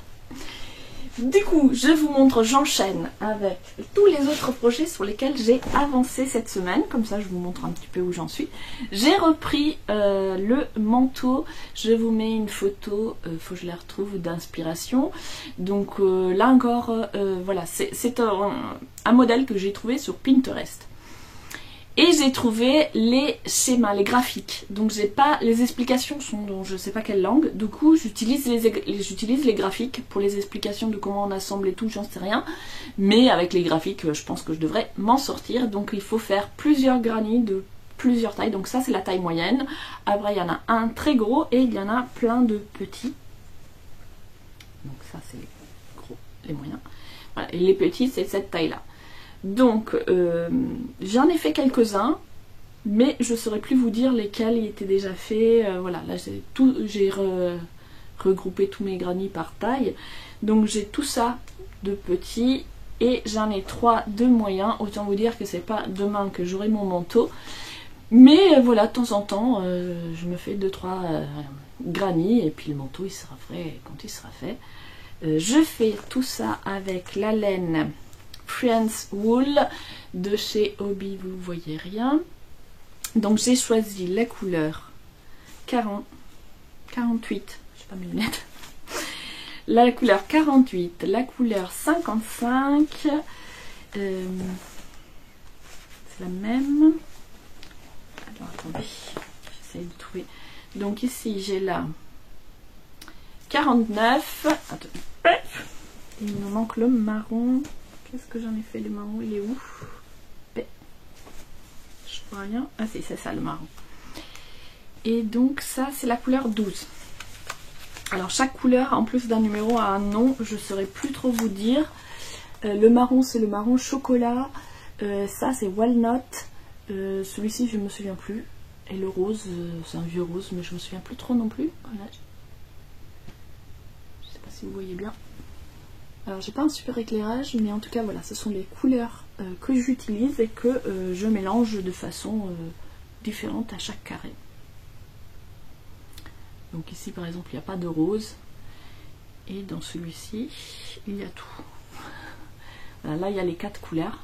Du coup, je vous montre, j'enchaîne avec tous les autres projets sur lesquels j'ai avancé cette semaine. Comme ça, je vous montre un petit peu où j'en suis. J'ai repris le manteau. Je vous mets une photo, faut que je la retrouve, d'inspiration. Donc là encore, voilà, c'est un modèle que j'ai trouvé sur Pinterest. Et j'ai trouvé les schémas, les graphiques. Donc j'ai pas, les explications sont dans je sais pas quelle langue. Du coup j'utilise les graphiques pour les explications de comment on assemble et tout, j'en sais rien. Mais avec les graphiques, je pense que je devrais m'en sortir. Donc il faut faire plusieurs granits de plusieurs tailles. Donc ça c'est la taille moyenne. Après il y en a un très gros et il y en a plein de petits. Donc ça c'est les gros, les moyens. Voilà. Et les petits c'est cette taille là. Donc, j'en ai fait quelques-uns, mais je ne saurais plus vous dire lesquels étaient déjà faits. Voilà, là j'ai regroupé tous mes granits par taille. Donc j'ai tout ça de petits et j'en ai 3 de moyens. Autant vous dire que c'est pas demain que j'aurai mon manteau. Mais voilà, de temps en temps, je me fais 2-3 granits et puis le manteau il sera frais quand il sera fait. Je fais tout ça avec la laine Friends Wool de chez Hobby, vous ne voyez rien. Donc j'ai choisi la couleur 48, je sais pas mes lunettes, la couleur 48, la couleur 55, c'est la même. Alors attendez, j'essaie de trouver. Donc ici j'ai la 49. Attends. Il me manque le marron. Qu'est-ce que j'en ai fait, le marron? Il est où? Je vois rien. Ah si, c'est ça le marron. Et donc ça, c'est la couleur 12. Alors chaque couleur, en plus d'un numéro, a un nom. Je ne saurais plus trop vous dire. Le marron, c'est le marron chocolat. Ça, c'est walnut. Celui-ci, je ne me souviens plus. Et le rose, c'est un vieux rose, mais je ne me souviens plus trop non plus. Voilà. Je ne sais pas si vous voyez bien. Alors j'ai pas un super éclairage, mais en tout cas voilà, ce sont les couleurs que j'utilise et que je mélange de façon différente à chaque carré. Donc ici par exemple il n'y a pas de rose, et dans celui-ci il y a tout. Voilà, là il y a les 4 couleurs.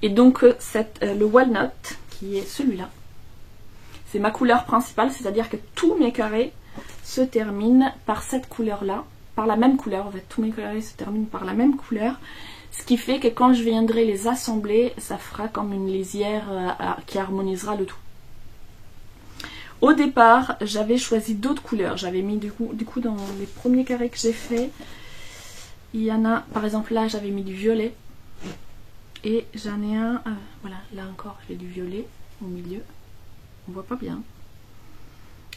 Et donc le walnut, qui est celui-là, c'est ma couleur principale, c'est-à-dire que tous mes carrés se terminent par cette couleur-là. Par la même couleur, en fait, tous mes carrés se terminent par la même couleur, ce qui fait que quand je viendrai les assembler, ça fera comme une lisière qui harmonisera le tout. Au départ, j'avais choisi d'autres couleurs, j'avais mis du coup dans les premiers carrés que j'ai fait, il y en a, par exemple là j'avais mis du violet, et j'en ai un, voilà, là encore j'ai du violet au milieu, on voit pas bien,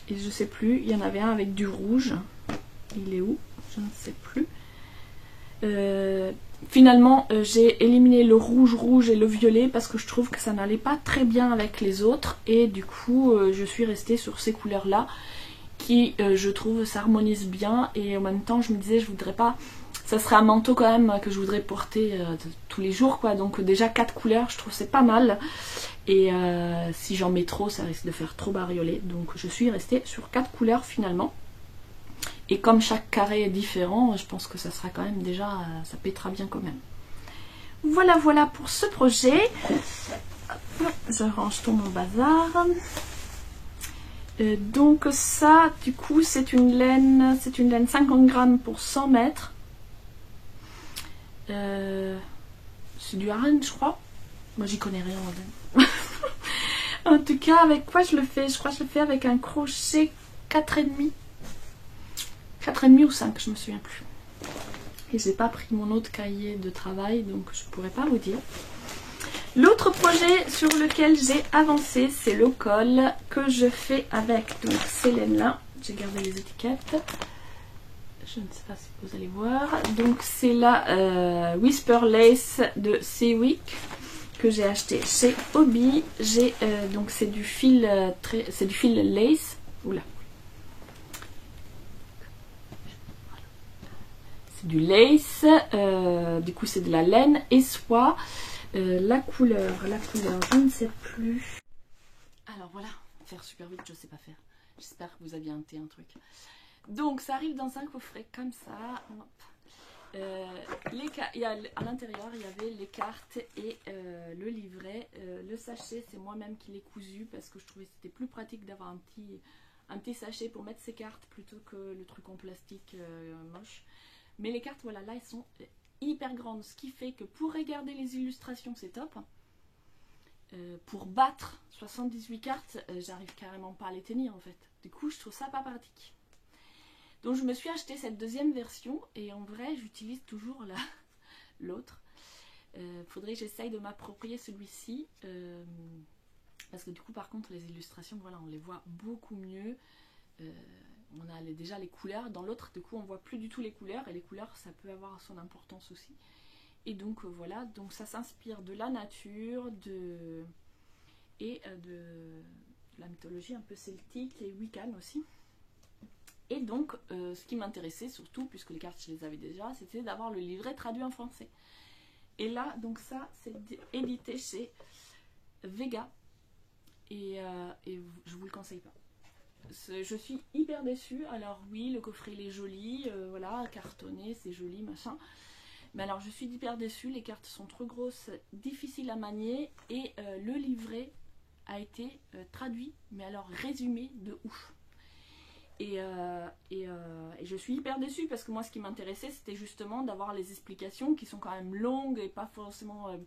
et je sais plus, il y en avait un avec du rouge, il est où? Je ne sais plus. Finalement, j'ai éliminé le rouge et le violet parce que je trouve que ça n'allait pas très bien avec les autres. Et du coup, je suis restée sur ces couleurs-là qui, je trouve, s'harmonisent bien. Et en même temps, je me disais, je voudrais pas... Ça serait un manteau quand même que je voudrais porter tous les jours, quoi. Donc déjà 4 couleurs, je trouve c'est pas mal. Et si j'en mets trop, ça risque de faire trop bariolé. Donc je suis restée sur 4 couleurs finalement. Et comme chaque carré est différent, je pense que ça sera quand même déjà, ça pétera bien quand même. Voilà, voilà pour ce projet. Hop, je range tout mon bazar. Donc ça, du coup, c'est une laine 50 grammes pour 100 mètres. C'est du hareng, je crois. Moi, j'y connais rien en laine. En tout cas, avec quoi je le fais? Je crois que je le fais avec un crochet 4,5. 4,5 ou 5, je me souviens plus. Et j'ai pas pris mon autre cahier de travail, donc je pourrais pas vous dire. L'autre projet sur lequel j'ai avancé, c'est le col que je fais avec donc ces laines-là. J'ai gardé les étiquettes. Je ne sais pas si vous allez voir. Donc c'est la Whisper Lace de Seaweek que j'ai acheté chez Hobby. J'ai donc c'est du fil lace. Oula. Du lace, du coup c'est de la laine et soie. La couleur, je ne sais plus. Alors voilà, faire super vite, je sais pas faire. J'espère que vous aviez un truc. Donc ça arrive dans un coffret comme ça. À l'intérieur il y avait les cartes et le livret. Le sachet c'est moi-même qui l'ai cousu parce que je trouvais que c'était plus pratique d'avoir un petit sachet pour mettre ses cartes plutôt que le truc en plastique moche. Mais les cartes, voilà, là, elles sont hyper grandes. Ce qui fait que pour regarder les illustrations, c'est top. Pour battre 78 cartes, j'arrive carrément pas à les tenir, en fait. Du coup, je trouve ça pas pratique. Donc, je me suis acheté cette deuxième version. Et en vrai, j'utilise toujours l'autre. Faudrait que j'essaye de m'approprier celui-ci. Parce que du coup, par contre, les illustrations, voilà, on les voit beaucoup mieux. On a déjà les couleurs, dans l'autre du coup on voit plus du tout les couleurs, et les couleurs ça peut avoir son importance aussi. Et donc voilà, donc ça s'inspire de la nature, de la mythologie un peu celtique et wiccan aussi. Et donc ce qui m'intéressait surtout, puisque les cartes je les avais déjà, c'était d'avoir le livret traduit en français. Et là donc ça c'est édité chez Vega, et je vous le conseille pas. Je suis hyper déçue. Alors oui, le coffret il est joli, voilà, cartonné, c'est joli, machin. Mais alors je suis hyper déçue, les cartes sont trop grosses, difficiles à manier, et le livret a été traduit, mais alors résumé de ouf. Et je suis hyper déçue parce que moi ce qui m'intéressait c'était justement d'avoir les explications qui sont quand même longues et pas forcément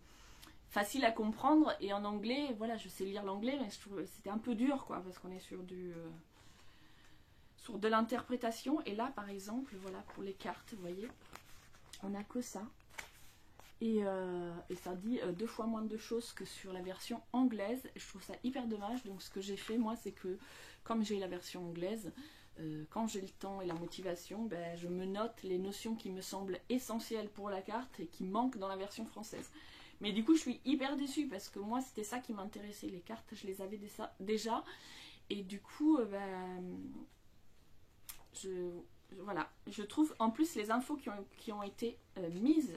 faciles à comprendre. Et en anglais, voilà, je sais lire l'anglais, mais je trouve c'était un peu dur quoi, parce qu'on est sur sur de l'interprétation. Et là, par exemple, voilà, pour les cartes, vous voyez, on n'a que ça. Et ça dit 2 fois moins de choses que sur la version anglaise. Je trouve ça hyper dommage. Donc ce que j'ai fait moi, c'est que comme j'ai la version anglaise, quand j'ai le temps et la motivation, ben, je me note les notions qui me semblent essentielles pour la carte et qui manquent dans la version française. Mais du coup je suis hyper déçue parce que moi c'était ça qui m'intéressait. Les cartes je les avais déjà. Et du coup voilà, je trouve en plus les infos qui ont été mises,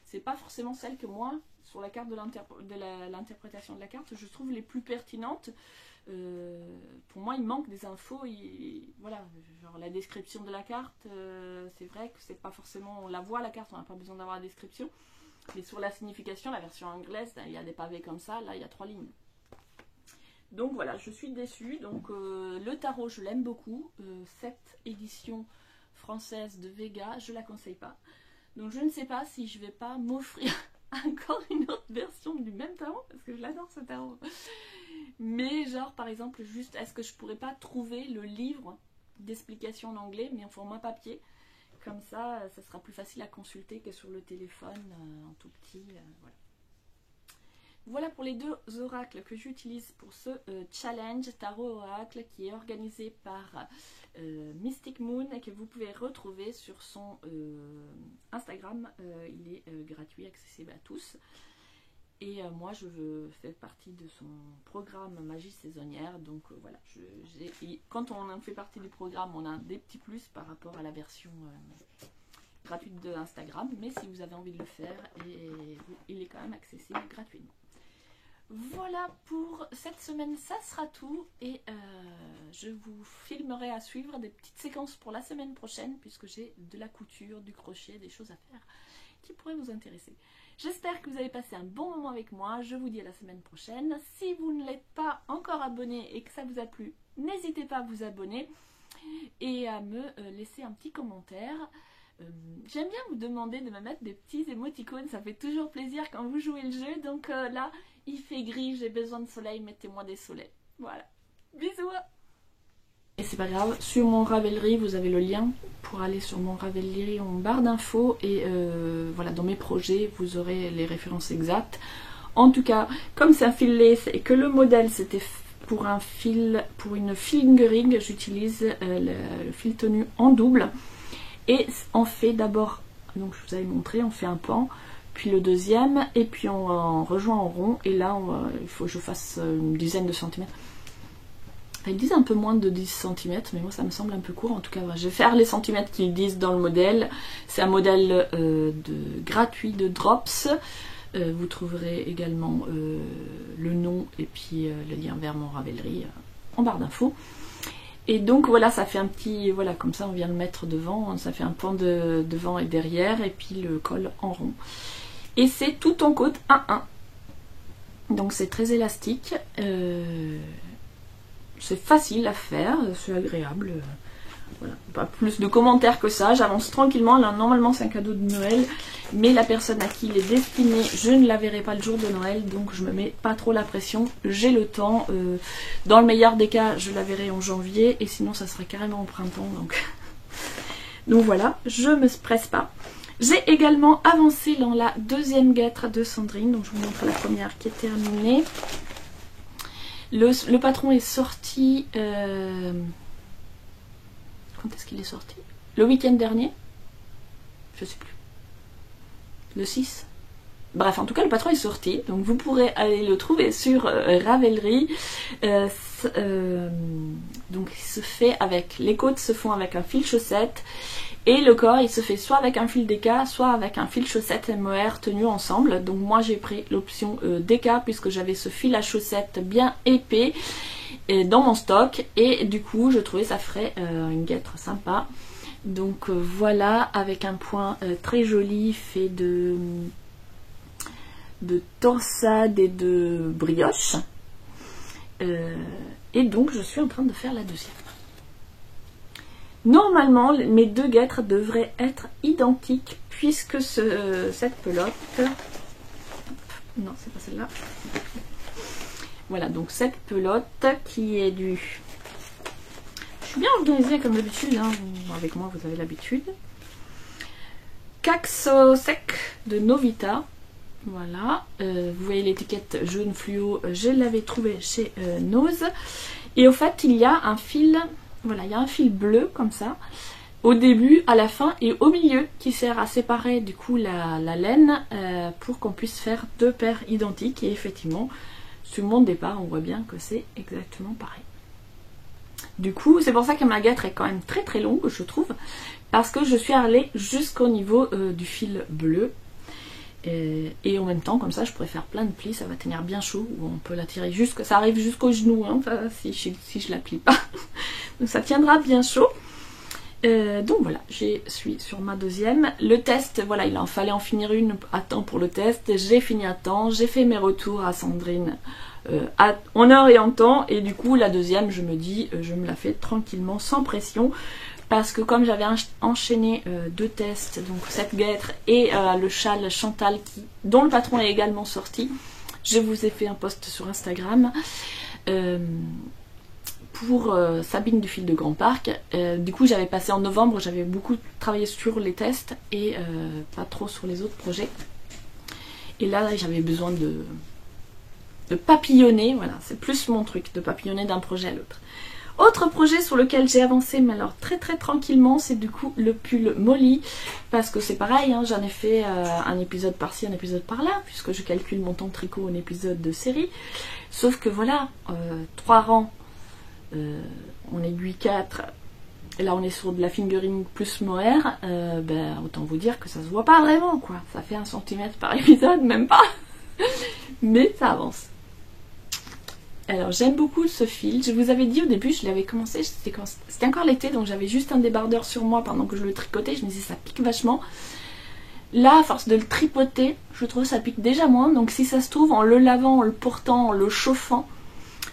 c'est pas forcément celles que moi, sur la carte de l'interprétation de la carte, je trouve les plus pertinentes. Pour moi, il manque des infos. Voilà, genre la description de la carte, c'est vrai que c'est pas forcément... On la voit, la carte, on n'a pas besoin d'avoir la description. Mais sur la signification, la version anglaise, il y a des pavés comme ça, là, il y a 3 lignes. Donc voilà, je suis déçue. Donc le tarot, je l'aime beaucoup. Cette édition française de Vega, je la conseille pas. Donc je ne sais pas si je vais pas m'offrir encore une autre version du même tarot, parce que je l'adore ce tarot. Mais genre par exemple, juste est-ce que je pourrais pas trouver le livre d'explication en anglais, mais en format papier. Comme ça sera plus facile à consulter que sur le téléphone en tout petit. Voilà. Voilà pour les 2 oracles que j'utilise pour ce challenge tarot oracle qui est organisé par Mystic Moon et que vous pouvez retrouver sur son Instagram. Il est gratuit, accessible à tous. Et moi je fais partie de son programme Magie saisonnière. Donc voilà, quand on en fait partie du programme, on a des petits plus par rapport à la version gratuite de Instagram. Mais si vous avez envie de le faire, il est quand même accessible gratuitement. Voilà pour cette semaine, ça sera tout. Et je vous filmerai à suivre des petites séquences pour la semaine prochaine, puisque j'ai de la couture, du crochet, des choses à faire qui pourraient vous intéresser. J'espère que vous avez passé un bon moment avec moi. Je vous dis à la semaine prochaine. Si vous ne l'êtes pas encore abonné et que ça vous a plu, n'hésitez pas à vous abonner et à me laisser un petit commentaire. J'aime bien vous demander de me mettre des petits émoticônes, ça fait toujours plaisir quand vous jouez le jeu. Donc là, il fait gris, j'ai besoin de soleil, mettez-moi des soleils. Voilà, bisous. Et c'est pas grave, sur mon Ravelry, vous avez le lien pour aller sur mon Ravelry en barre d'infos. Et voilà, dans mes projets, vous aurez les références exactes. En tout cas, comme c'est un fil lace et que le modèle c'était pour une fingering, j'utilise le fil tenu en double. Et on fait d'abord, donc je vous avais montré, on fait un pan, puis le deuxième, et puis on rejoint en rond. Et là, il faut que je fasse une dizaine de centimètres. Enfin, ils disent un peu moins de 10 cm, mais moi ça me semble un peu court. En tout cas, je vais faire les centimètres qu'ils disent dans le modèle. C'est un modèle gratuit de Drops. Vous trouverez également le nom et puis le lien vers mon Ravelry en barre d'infos. Et donc voilà, ça fait un petit, voilà, comme ça on vient le mettre devant, ça fait un pan de devant et derrière, et puis le col en rond. Et c'est tout en côte 1-1. Donc c'est très élastique, c'est facile à faire, c'est agréable. Voilà, pas plus de commentaires que ça, j'avance tranquillement. Là, normalement c'est un cadeau de Noël, mais la personne à qui il est destiné, je ne la verrai pas le jour de Noël, donc je me mets pas trop la pression, j'ai le temps. Dans le meilleur des cas, je la verrai en janvier, et sinon ça serait carrément au printemps. Donc voilà, je me presse pas. J'ai également avancé dans la deuxième guêtre de Sandrine, donc je vous montre la première qui est terminée. Le patron est sorti... Quand est-ce qu'il est sorti? Le week-end dernier? Je sais plus. Le 6? Bref, en tout cas, le patron est sorti. Donc, vous pourrez aller le trouver sur Ravelry. Donc, il se fait avec... Les côtes se font avec un fil chaussette. Et le corps, il se fait soit avec un fil DK, soit avec un fil chaussette MOR tenu ensemble. Donc, moi, j'ai pris l'option DK puisque j'avais ce fil à chaussette bien épais dans mon stock, et du coup je trouvais ça ferait une guêtre sympa. Donc voilà, avec un point très joli fait de torsade et de brioche. Et donc je suis en train de faire la deuxième. Normalement mes deux guêtres devraient être identiques puisque cette pelote, non c'est pas celle-là. Voilà, donc cette pelote qui est du... Je suis bien organisée comme d'habitude, hein. Avec moi vous avez l'habitude. Caxo sec de Novita. Voilà, vous voyez l'étiquette jaune fluo, je l'avais trouvé chez Nose. Et au fait, il y a un fil, voilà, il y a un fil bleu comme ça, au début, à la fin et au milieu, qui sert à séparer du coup la laine pour qu'on puisse faire deux paires identiques. Et effectivement, sur mon départ, on voit bien que c'est exactement pareil. Du coup, c'est pour ça que ma guêtre est quand même très très longue, je trouve, parce que je suis allée jusqu'au niveau du fil bleu. Et en même temps, comme ça, je pourrais faire plein de plis, ça va tenir bien chaud, ou on peut la tirer jusque, ça arrive jusqu'au genou, hein, enfin, si je la plie pas. Donc ça tiendra bien chaud. Donc voilà, je suis sur ma deuxième. Le test, voilà, il en fallait en finir une à temps pour le test. J'ai fini à temps, j'ai fait mes retours à Sandrine en heure et en temps. Et du coup, la deuxième, je me dis, je me la fais tranquillement, sans pression. Parce que comme j'avais enchaîné deux tests, donc cette guêtre et le châle Chantal dont le patron est également sorti, je vous ai fait un post sur Instagram pour Sabine du fil de Grand Parc. Du coup j'avais passé en novembre, j'avais beaucoup travaillé sur les tests et pas trop sur les autres projets. Et là j'avais besoin de papillonner, voilà, c'est plus mon truc de papillonner d'un projet à l'autre. Autre projet sur lequel j'ai avancé, mais alors très très tranquillement, c'est du coup le pull Molly. Parce que c'est pareil, hein, j'en ai fait un épisode par-ci, un épisode par-là, puisque je calcule mon temps de tricot en épisode de série. Sauf que voilà, 3 rangs, on aiguille 4, et là on est sur de la fingering plus mohair, ben, autant vous dire que ça se voit pas vraiment, quoi. Ça fait 1 cm par épisode, même pas. Mais ça avance. Alors j'aime beaucoup ce fil, je vous avais dit au début, je l'avais commencé, c'était encore l'été, donc j'avais juste un débardeur sur moi pendant que je le tricotais, je me disais ça pique vachement. Là, à force de le tripoter, je trouve que ça pique déjà moins, donc si ça se trouve, en le lavant, en le portant, en le chauffant,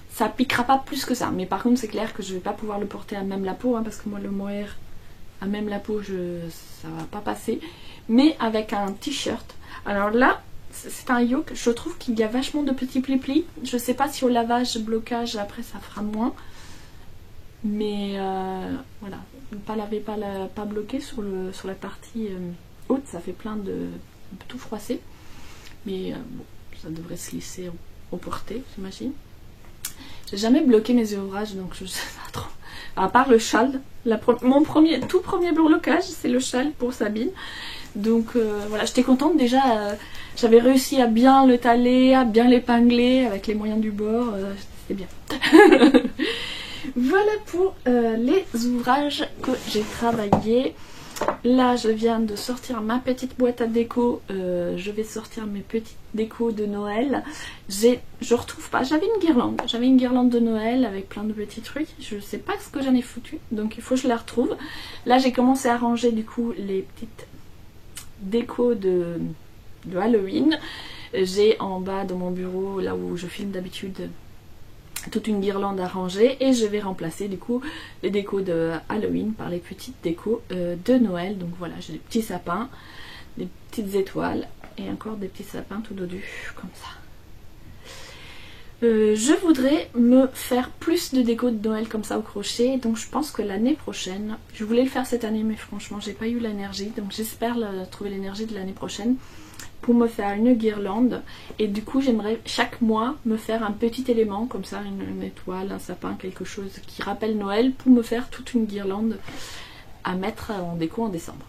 ça piquera pas plus que ça. Mais par contre c'est clair que je vais pas pouvoir le porter à même la peau, hein, parce que moi le mohair à même la peau, ça va pas passer. Mais avec un t-shirt, alors là, c'est un yoke, je trouve qu'il y a vachement de petits plis-plis. Je sais pas si au lavage, blocage, après ça fera moins. Mais voilà, ne pas laver, pas bloquer sur la partie haute, ça fait plein de tout froissé. Mais bon, ça devrait se lisser au porté, j'imagine. J'ai jamais bloqué mes ouvrages, donc je sais pas trop. À part le châle, mon tout premier blocage, c'est le châle pour Sabine. Donc voilà, j'étais contente déjà, j'avais réussi à bien le taler, à bien l'épingler avec les moyens du bord, c'était bien. Voilà pour les ouvrages que j'ai travaillés. Là je viens de sortir ma petite boîte à déco, je vais sortir mes petites décos de Noël. Je retrouve pas, j'avais une guirlande de Noël avec plein de petits trucs, je sais pas ce que j'en ai foutu, donc il faut que je la retrouve. Là j'ai commencé à ranger du coup les petites déco de Halloween. J'ai en bas de mon bureau, là où je filme d'habitude, toute une guirlande à ranger et je vais remplacer du coup les décos de Halloween par les petites décos de Noël. Donc voilà, j'ai des petits sapins, des petites étoiles et encore des petits sapins tout dodus comme ça. Je voudrais me faire plus de déco de Noël comme ça au crochet, donc je pense que l'année prochaine, je voulais le faire cette année mais franchement j'ai pas eu l'énergie, donc j'espère trouver l'énergie de l'année prochaine pour me faire une guirlande. Et du coup j'aimerais chaque mois me faire un petit élément comme ça, une étoile, un sapin, quelque chose qui rappelle Noël, pour me faire toute une guirlande à mettre en déco en décembre.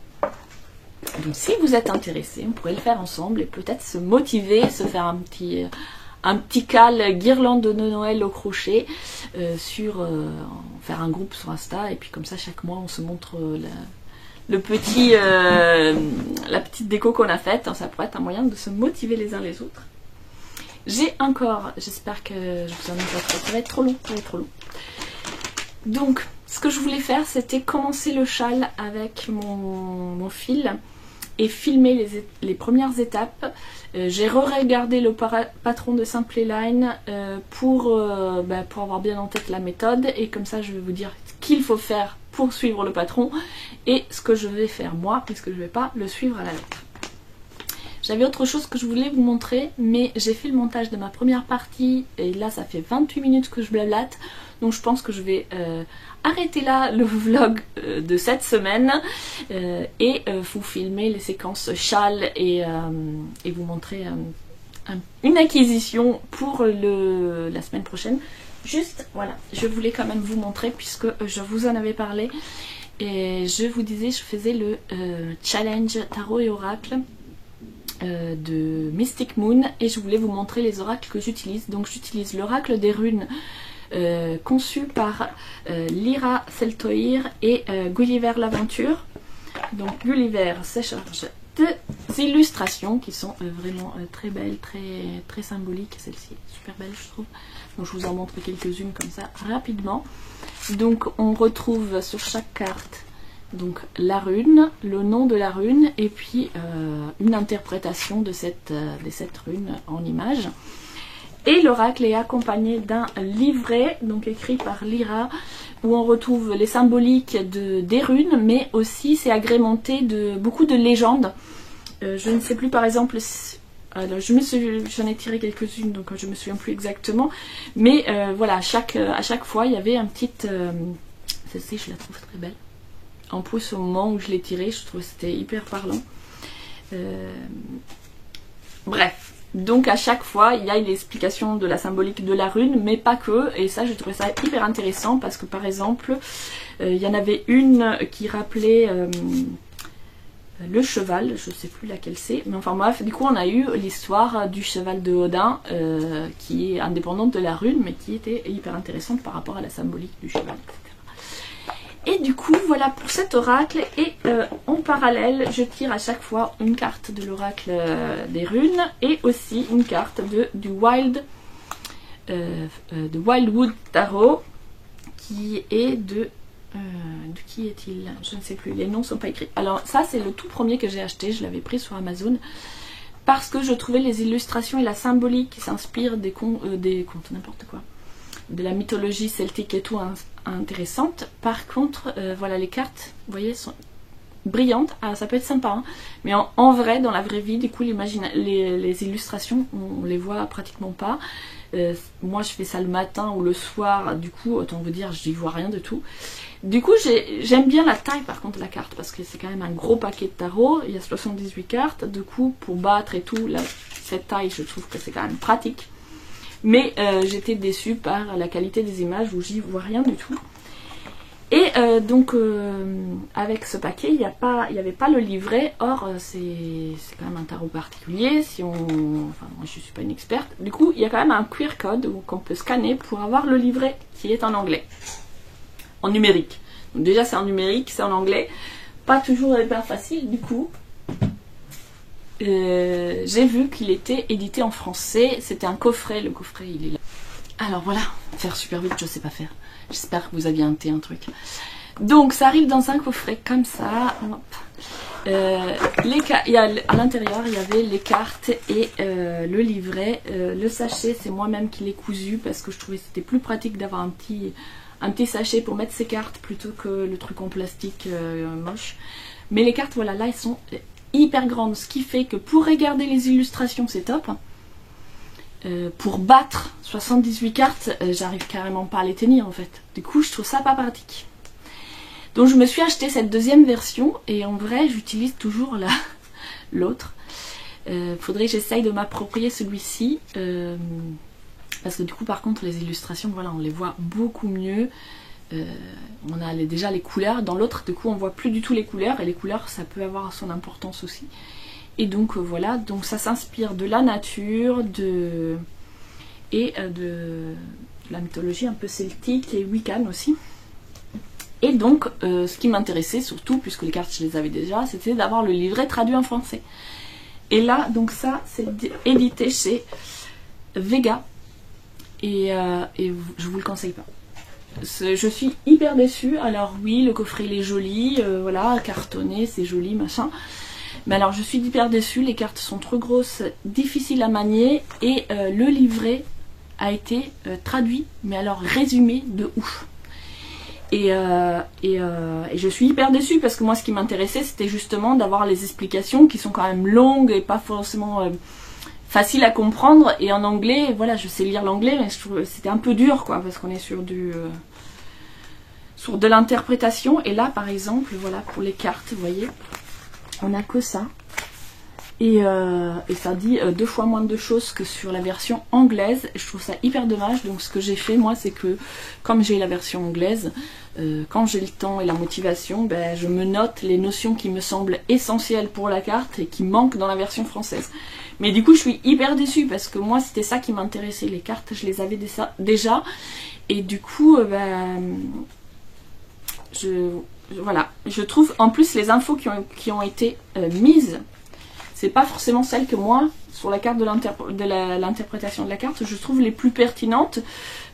Donc si vous êtes intéressés, on pourrait le faire ensemble et peut-être se motiver, se faire un petit cal guirlande de Noël au crochet, faire un groupe sur Insta, et puis comme ça chaque mois on se montre la petite déco qu'on a faite. Ça pourrait être un moyen de se motiver les uns les autres. J'ai encore, j'espère que je vous en ai pas trop, ça va être trop long, Donc ce que je voulais faire, c'était commencer le châle avec mon fil et filmer les premières étapes. J'ai re-regardé le patron de Simply Line pour avoir bien en tête la méthode, et comme ça je vais vous dire ce qu'il faut faire pour suivre le patron et ce que je vais faire moi, puisque je ne vais pas le suivre à la lettre. J'avais autre chose que je voulais vous montrer, mais j'ai fait le montage de ma première partie et là ça fait 28 minutes que je blablate, donc je pense que je vais arrêter là le vlog de cette semaine et vous filmer les séquences châles et vous montrer une acquisition pour la semaine prochaine. Juste, voilà, je voulais quand même vous montrer puisque je vous en avais parlé et je vous disais, je faisais le challenge tarot et oracle de Mystic Moon et je voulais vous montrer les oracles que j'utilise. Donc j'utilise l'oracle des runes conçu par Lyra Seltoir et Gulliver l'Aventure. Donc Gulliver se charge des illustrations qui sont vraiment très belles, très symboliques. Celle-ci est super belle je trouve. Donc je vous en montre quelques-unes comme ça rapidement. Donc on retrouve sur chaque carte donc la rune, le nom de la rune et puis une interprétation de cette rune en image. Et l'oracle est accompagné d'un livret donc écrit par Lyra où on retrouve les symboliques des runes, mais aussi c'est agrémenté de beaucoup de légendes. Je ne sais plus par exemple, j'en ai tiré quelques-unes donc je me souviens plus exactement, mais voilà, à chaque fois il y avait un petit... celle-ci je la trouve très belle. En plus au moment où je l'ai tirée, je trouve que c'était hyper parlant. Bref. Donc à chaque fois, il y a l'explication de la symbolique de la rune, mais pas que. Et ça, j'ai trouvé ça hyper intéressant parce que par exemple, il y en avait une qui rappelait le cheval, je sais plus laquelle c'est. Mais enfin bref, du coup on a eu l'histoire du cheval de Odin qui est indépendante de la rune, mais qui était hyper intéressante par rapport à la symbolique du cheval, etc. Et du coup, voilà pour cet oracle. Et en parallèle, je tire à chaque fois une carte de l'oracle des runes et aussi une carte du Wildwood Tarot qui est de qui est-il? Je ne sais plus, les noms ne sont pas écrits. Alors ça, c'est le tout premier que j'ai acheté, je l'avais pris sur Amazon parce que je trouvais les illustrations et la symbolique qui s'inspirent des contes, n'importe quoi, de la mythologie celtique et tout intéressante. Par contre, voilà, les cartes, vous voyez, sont brillantes. Alors, ça peut être sympa, hein, mais en vrai, dans la vraie vie, du coup, les illustrations, on les voit pratiquement pas. Moi, je fais ça le matin ou le soir, du coup, autant vous dire, j'y vois rien de tout. Du coup, j'aime bien la taille, par contre, de la carte, parce que c'est quand même un gros paquet de tarot. Il y a 78 cartes, du coup, pour battre et tout, cette taille, je trouve que c'est quand même pratique. Mais j'étais déçue par la qualité des images où j'y vois rien du tout. Et donc avec ce paquet, il n'y avait pas le livret. Or c'est quand même un tarot particulier. Enfin moi je suis pas une experte. Du coup il y a quand même un QR code qu'on peut scanner pour avoir le livret qui est en anglais. En numérique. Donc déjà c'est en numérique, c'est en anglais. Pas toujours hyper facile du coup. J'ai vu qu'il était édité en français, c'était un coffret, le coffret il est là. Alors voilà, faire super vite, je sais pas faire. J'espère que vous aviez un truc. Donc ça arrive dans un coffret comme ça. À l'intérieur il y avait les cartes et le livret. Le sachet c'est moi-même qui l'ai cousu parce que je trouvais que c'était plus pratique d'avoir un petit sachet pour mettre ses cartes plutôt que le truc en plastique moche. Mais les cartes, voilà, là elles sont hyper grande, ce qui fait que pour regarder les illustrations c'est top. Pour battre 78 cartes, j'arrive carrément pas à les tenir en fait. Du coup je trouve ça pas pratique. Donc je me suis acheté cette deuxième version et en vrai j'utilise toujours l'autre. Faudrait que j'essaye de m'approprier celui-ci. Parce que du coup par contre les illustrations, voilà, on les voit beaucoup mieux. On a déjà les couleurs, dans l'autre du coup on voit plus du tout les couleurs et les couleurs ça peut avoir son importance aussi. Et donc voilà, donc ça s'inspire de la nature, de la mythologie un peu celtique et wiccan aussi. Et donc ce qui m'intéressait surtout, puisque les cartes je les avais déjà, c'était d'avoir le livret traduit en français. Et là donc ça c'est édité chez Vega et je vous le conseille pas. Je suis hyper déçue. Alors oui, le coffret il est joli, voilà, cartonné, c'est joli, machin. Mais alors je suis hyper déçue, les cartes sont trop grosses, difficiles à manier et le livret a été traduit, mais alors résumé de ouf. Et je suis hyper déçue parce que moi ce qui m'intéressait c'était justement d'avoir les explications qui sont quand même longues et pas forcément faciles à comprendre. Et en anglais, voilà, je sais lire l'anglais mais je trouve que c'était un peu dur quoi, parce qu'on est sur sur de l'interprétation. Et là par exemple, voilà, pour les cartes, vous voyez, on a que ça. Et ça dit 2 fois moins de choses que sur la version anglaise. Je trouve ça hyper dommage. Donc ce que j'ai fait moi, c'est que comme j'ai la version anglaise, quand j'ai le temps et la motivation, ben, je me note les notions qui me semblent essentielles pour la carte et qui manquent dans la version française. Mais du coup je suis hyper déçue parce que moi c'était ça qui m'intéressait. Les cartes je les avais déjà. Et du coup voilà, je trouve en plus les infos qui ont été mises, c'est pas forcément celles que moi, sur la carte de l'interprétation de la carte, je trouve les plus pertinentes.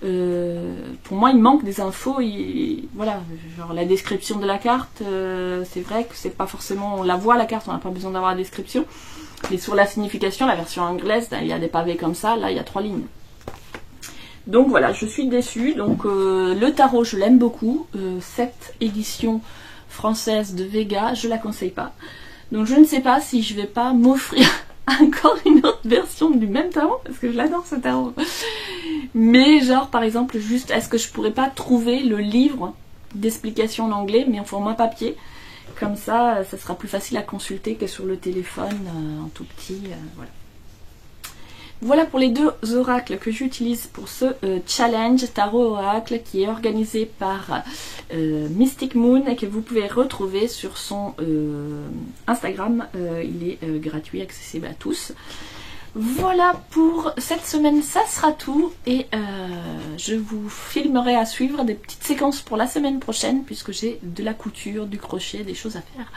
Pour moi, il manque des infos. Voilà, genre la description de la carte, c'est vrai que c'est pas forcément... On la voit la carte, on n'a pas besoin d'avoir la description. Mais sur la signification, la version anglaise, il y a des pavés comme ça, là il y a 3 lignes. Donc voilà, je suis déçue. Donc le tarot, je l'aime beaucoup. Cette édition française de Vega, je la conseille pas. Donc je ne sais pas si je vais pas m'offrir encore une autre version du même tarot, parce que je l'adore ce tarot. Mais genre par exemple, juste, est-ce que je pourrais pas trouver le livre d'explication en anglais, mais en format papier? Comme ça, ça sera plus facile à consulter que sur le téléphone en tout petit. Voilà. Voilà pour les 2 oracles que j'utilise pour ce challenge tarot oracle qui est organisé par Mystic Moon et que vous pouvez retrouver sur son Instagram. Il est gratuit, accessible à tous. Voilà pour cette semaine, ça sera tout. Et je vous filmerai à suivre des petites séquences pour la semaine prochaine puisque j'ai de la couture, du crochet, des choses à faire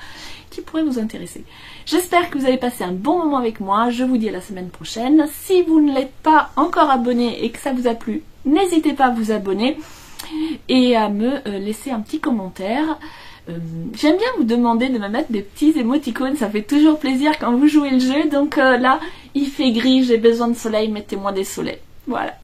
qui pourraient vous intéresser. J'espère que vous avez passé un bon moment avec moi. Je vous dis à la semaine prochaine. Si vous ne l'êtes pas encore abonné et que ça vous a plu, n'hésitez pas à vous abonner et à me laisser un petit commentaire. J'aime bien vous demander de me mettre des petits émoticônes, ça fait toujours plaisir quand vous jouez le jeu. Donc là, il fait gris, j'ai besoin de soleil, mettez-moi des soleils. Voilà.